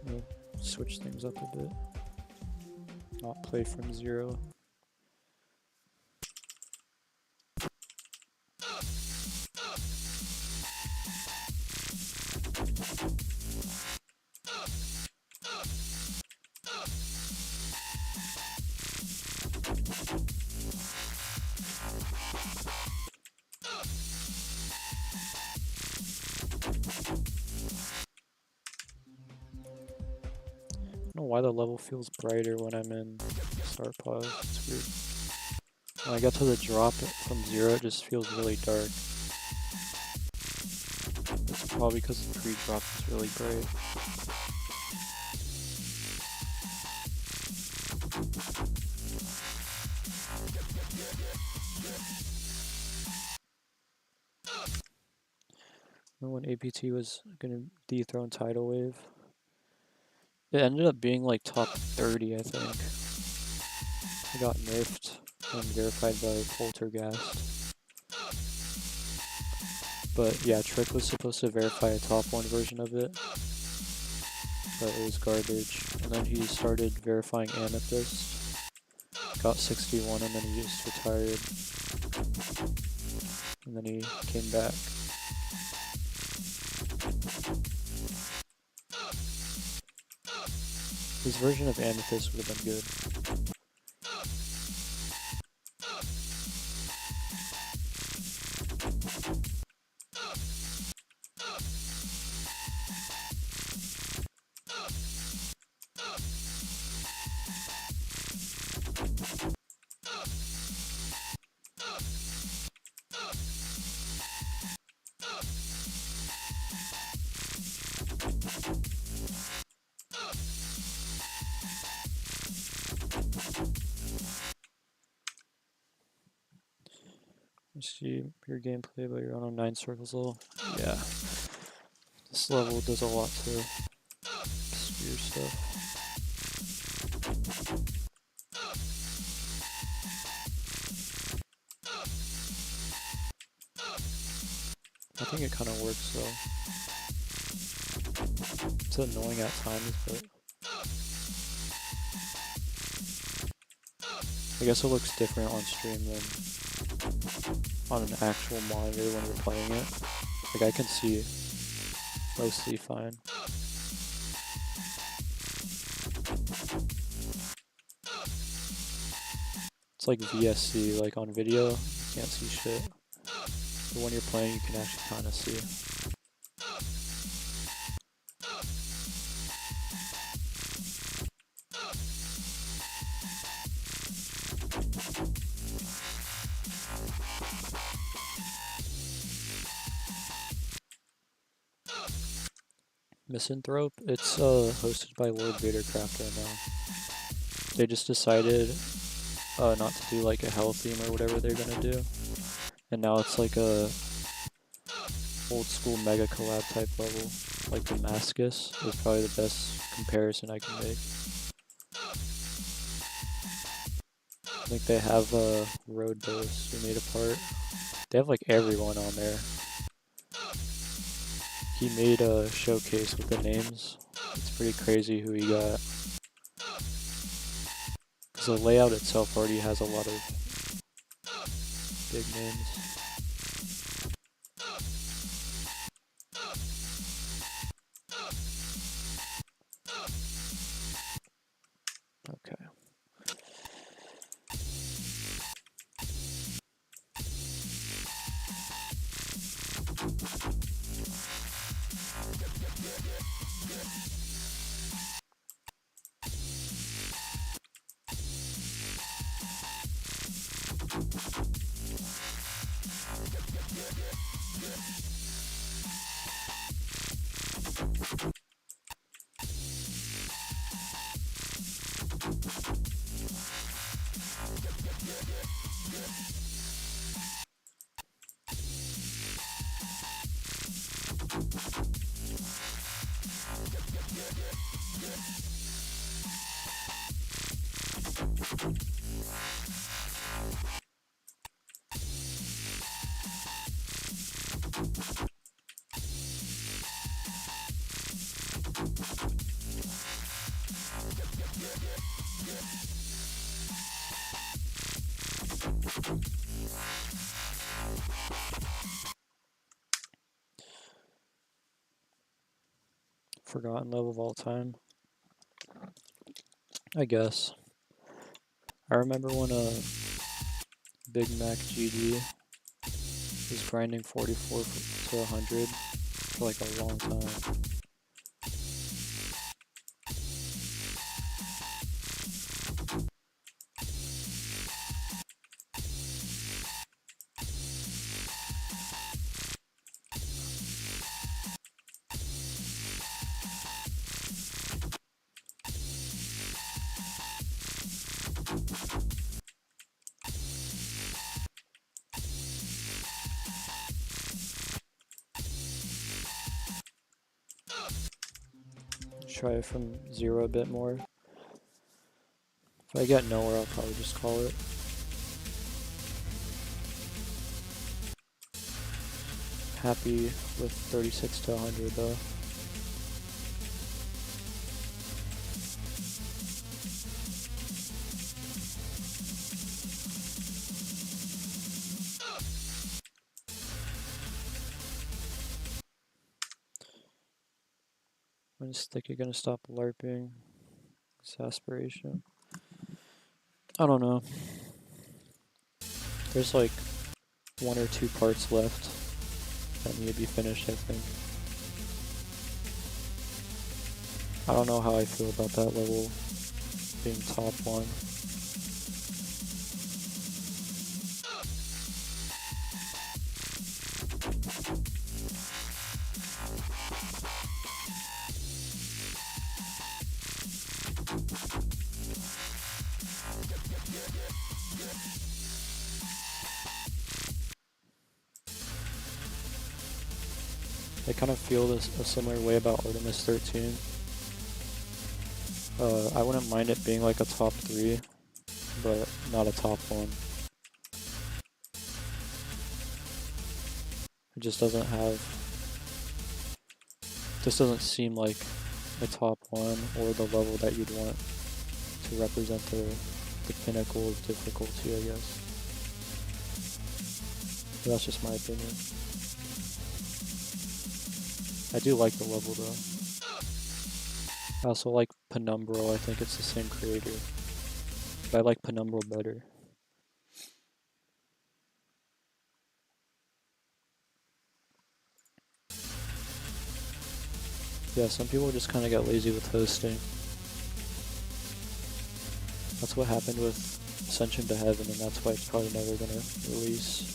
We'll switch things up a bit. Not play from zero. I don't know why the level feels brighter when I'm in start pause. It's weird. When I get to the drop from zero, it just feels really dark. It's probably because the pre-drop is really bright. Remember when APT was gonna dethrone Tidal Wave? It ended up being like top 30, I think. It got nerfed and verified by Poltergeist. But yeah, Trick was supposed to verify a top 1 version of it, but it was garbage. And then he started verifying Amethyst, got 61, and then he just retired. And then he came back. His version of Amethyst would have been good. Let's see your gameplay, but you're on 9 circles level. Yeah. This level does a lot to obscure stuff. I think it kind of works though. It's annoying at times, but I guess it looks different on stream than on an actual monitor when you're playing it. Like I can see mostly fine. It's like VSC, like on video, you can't see shit. But when you're playing, you can actually kind of see. Misanthrope, it's hosted by Lord Vadercraft right now. They just decided not to do like a hell theme or whatever they're gonna do. And now it's like a old school mega collab type level. Like Damascus is probably the best comparison I can make. I think they have Road Boss who made a part. They have like everyone on there. He made a showcase with the names. It's pretty crazy who he got. Because the layout itself already has a lot of big names. Okay. Forgotten level of all time. I guess. I remember when Big Mac GD was grinding 44 to 100 for like a long time. Try it from 0 a bit more. If I get nowhere, I'll probably just call it. Happy with 36 to 100 though. When's Sticky gonna stop LARPing? Exasperation. I don't know. There's like 1 or 2 parts left that need to be finished, I think. I don't know how I feel about that level being top 1. I kind of feel a similar way about Artemis 13. I wouldn't mind it being like a top 3, but not a top 1. It just doesn't seem like a top 1 or the level that you'd want to represent the pinnacle of difficulty, I guess. But that's just my opinion. I do like the level though. I also like Penumbral. I think it's the same creator. But I like Penumbral better. Yeah, some people just kind of got lazy with hosting. That's what happened with Ascension to Heaven, and that's why it's probably never gonna release.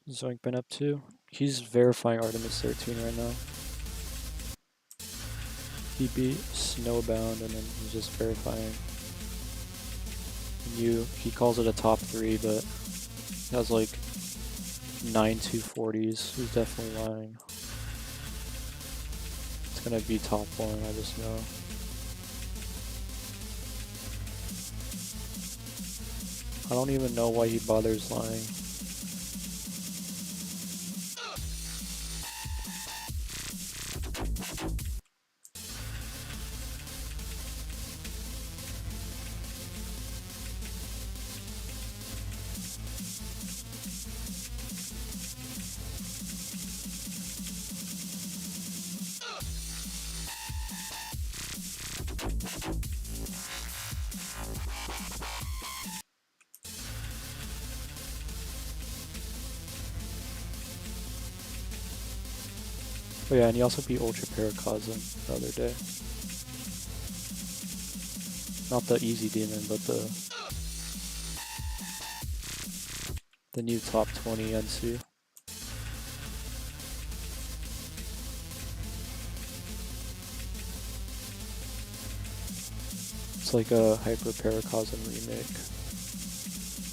Zoink been up to? He's verifying Artemis 13 right now. He beat Snowbound and then he's just verifying. He calls it a top 3, but has like 9 240s. He's definitely lying. It's gonna be top 1, I just know. I don't even know why he bothers lying. Oh yeah, and he also beat Ultra Paracosm the other day. Not the easy demon, but the new top 20 NC. It's like a Hyper Paracosm remake.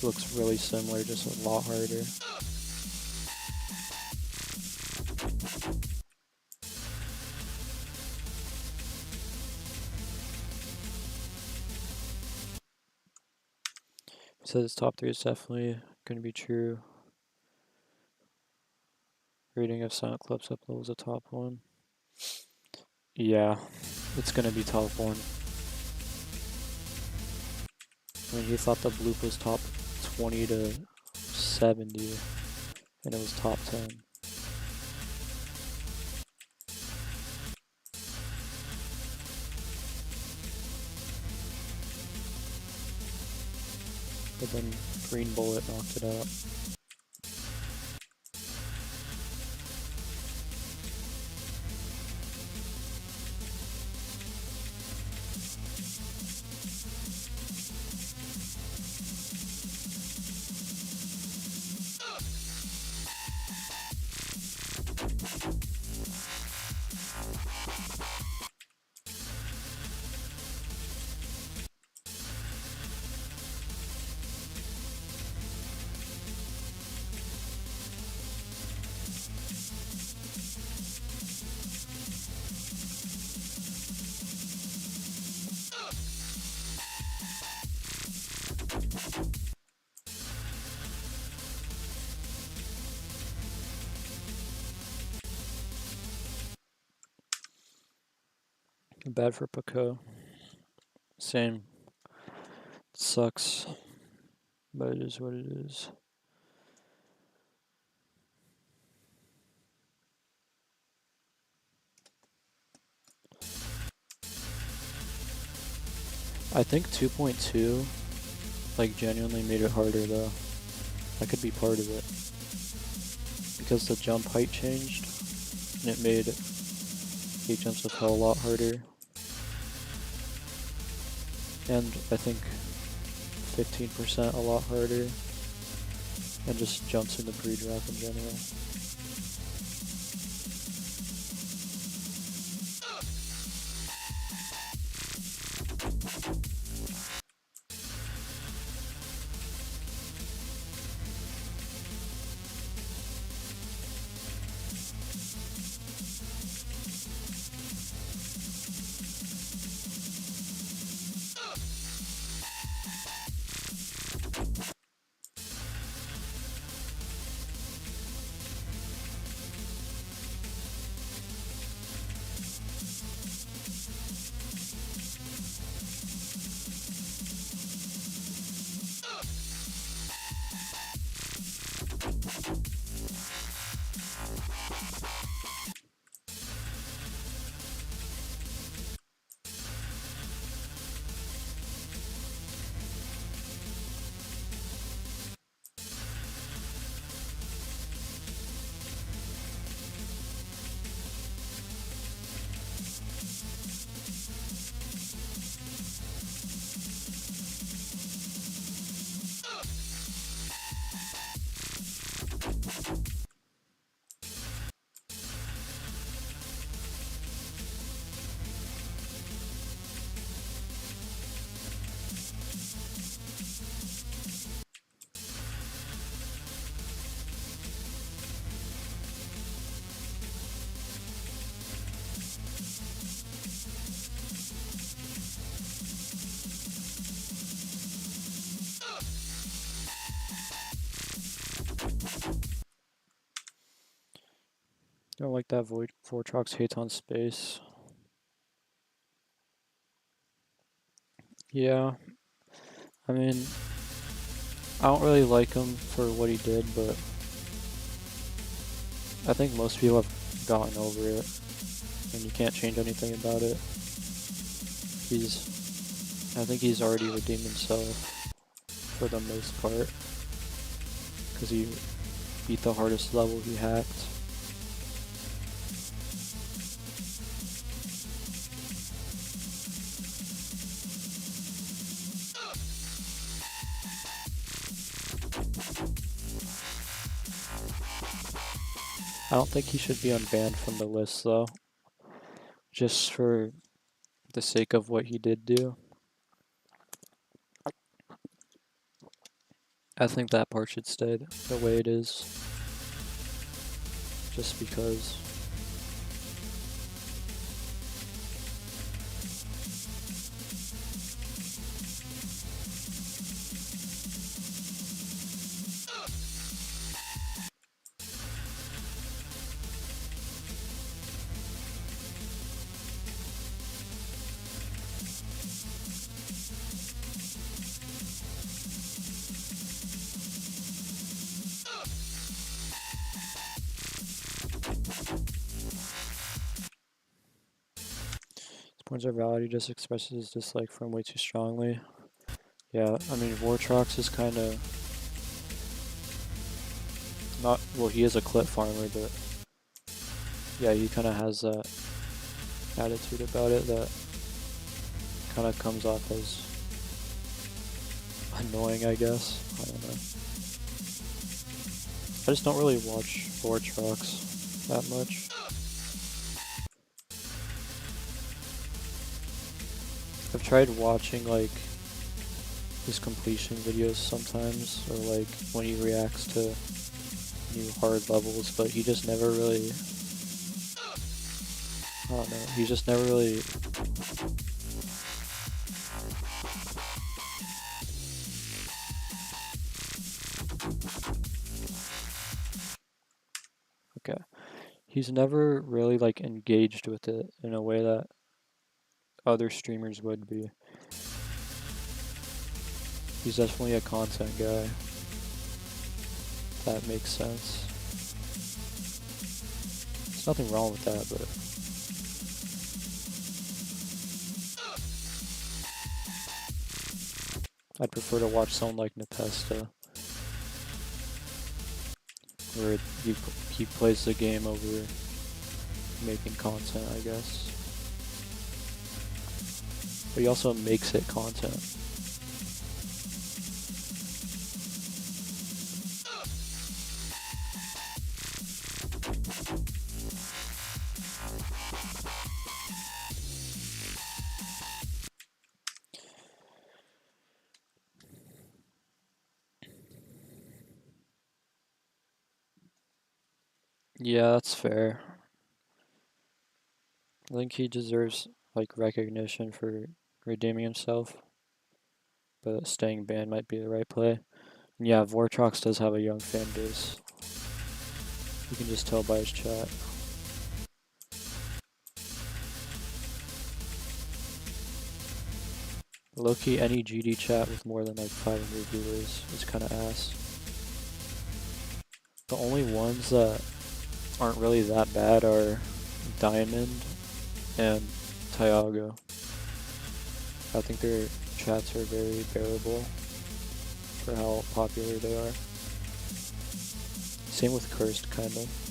Looks really similar, just a lot harder. Says its top 3 is definitely going to be true. Rating of Silent Clips upload was a top 1. Yeah, it's going to be top 1. I mean, he thought the bloop was top 20 to 70, and it was top 10. But then Green Bullet knocked it out. Bad for Pico. Same. Sucks. But it is what it is. I think 2.2 like genuinely made it harder though. That could be part of it. Because the jump height changed and it made 8 jumps of hell a lot harder. And I think 15% a lot harder. And just jumps in the pre-drop in general. Don't like that Vortrox hates on space. Yeah, I mean, I don't really like him for what he did, but I think most people have gotten over it, and you can't change anything about it. I think he's already redeemed himself for the most part, because he beat the hardest level he hacked. I don't think he should be unbanned from the list though, just for the sake of what he did do. I think that part should stay the way it is, just because. Points are valid, he just expresses his dislike for him way too strongly. Yeah, I mean, Vortrox is kind of not, well, he is a clip farmer, but yeah, he kind of has that attitude about it that kind of comes off as annoying, I guess. I don't know. I just don't really watch Vortrox that much. I've tried watching like his completion videos sometimes, or like when he reacts to new hard levels, but he just never really, I don't know, he just never really okay. He's never really like engaged with it in a way that other streamers would be. He's definitely a content guy. That makes sense. There's nothing wrong with that, but I'd prefer to watch someone like Nepesta, where he plays the game over making content, I guess. But he also makes it content. Yeah, that's fair. I think he deserves like recognition for redeeming himself, but staying banned might be the right play. And yeah, Vortrox does have a young fan base. You can just tell by his chat. Low-key, any GD chat with more than like 500 viewers is kind of ass. The only ones that aren't really that bad are Diamond and Tyago. I think their chats are very bearable for how popular they are. Same with Cursed, kind of.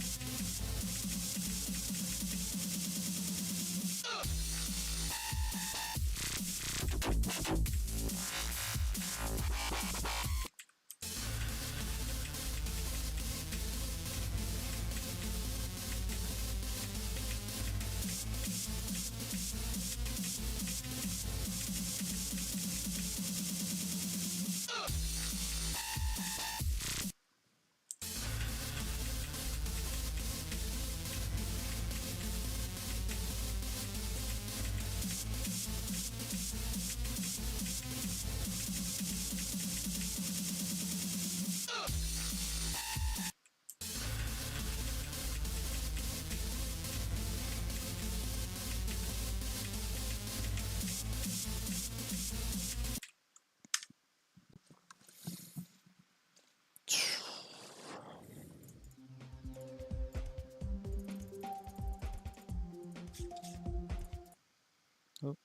Oh,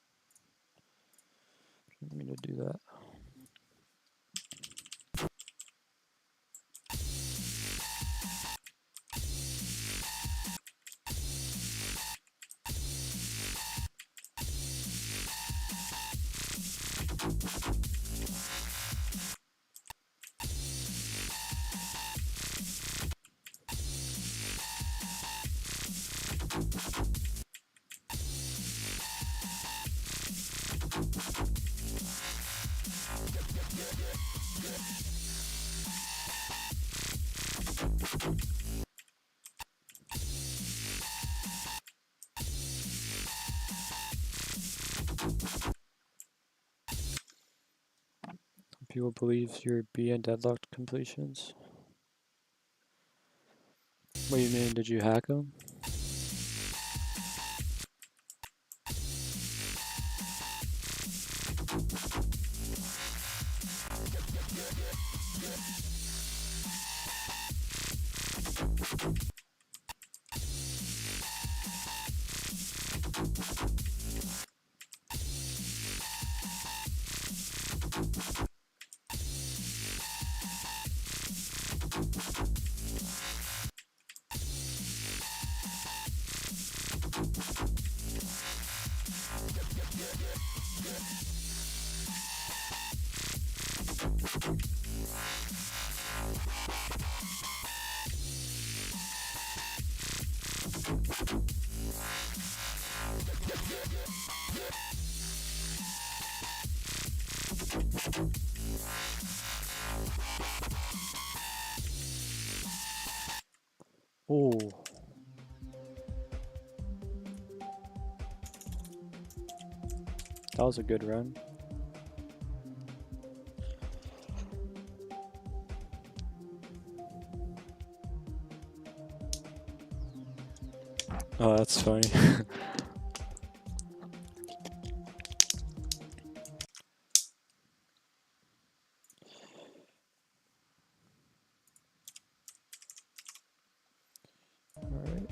didn't mean to do that. People believe you're B and deadlocked completions. What do you mean? Did you hack them? Oh. That was a good run. Oh, that's funny. Alright.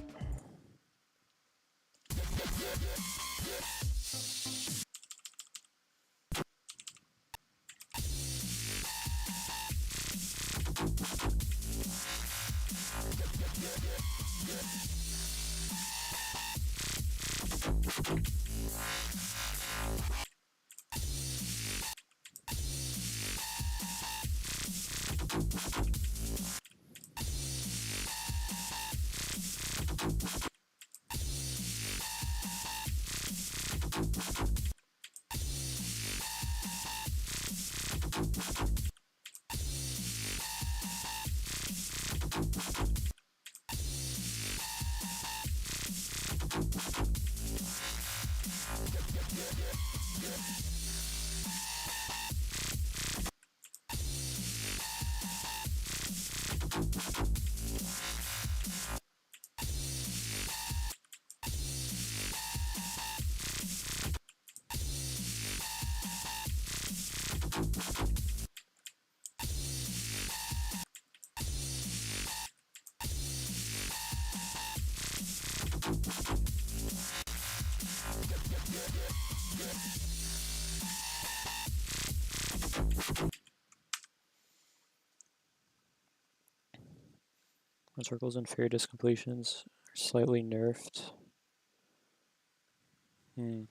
Circles and fairy dust completions are slightly nerfed. I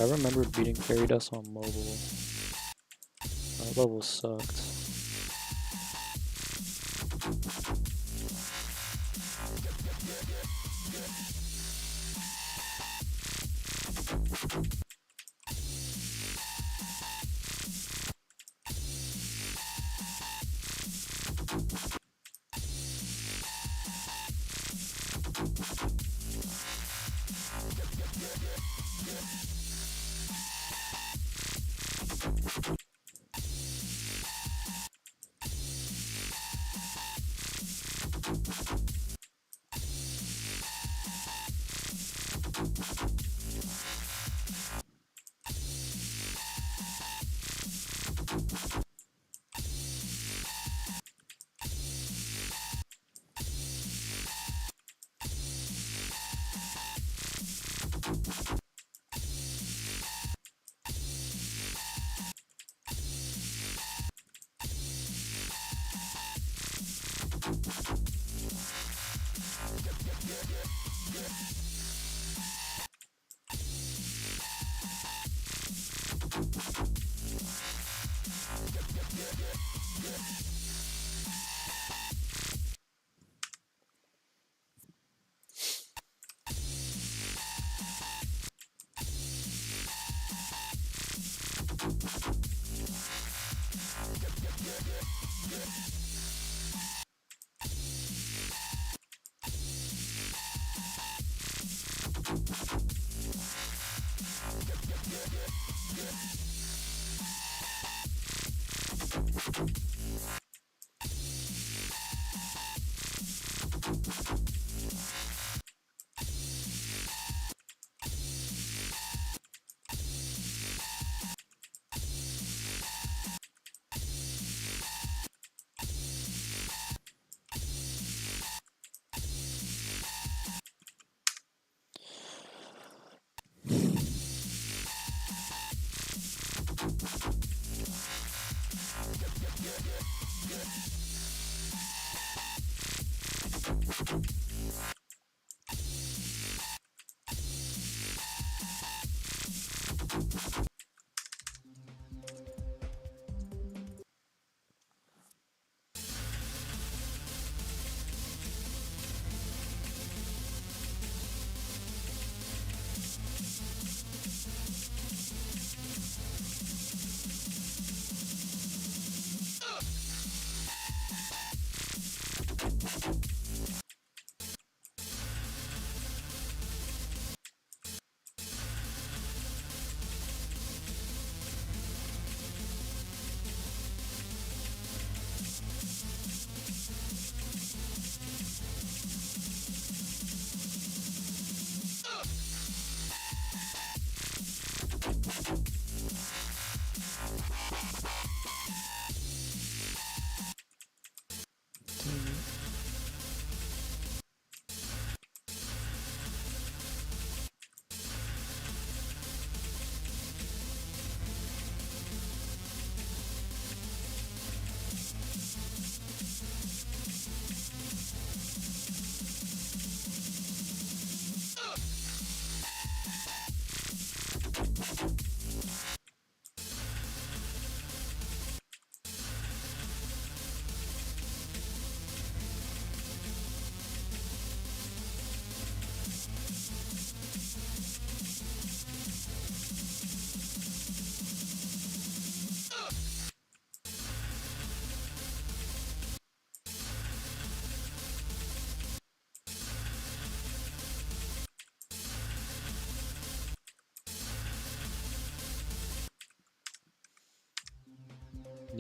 remember beating fairy dust on mobile. That level sucked.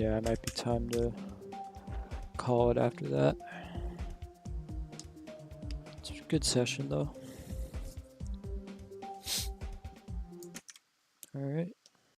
Yeah, it might be time to call it after that. It's a good session though. All right.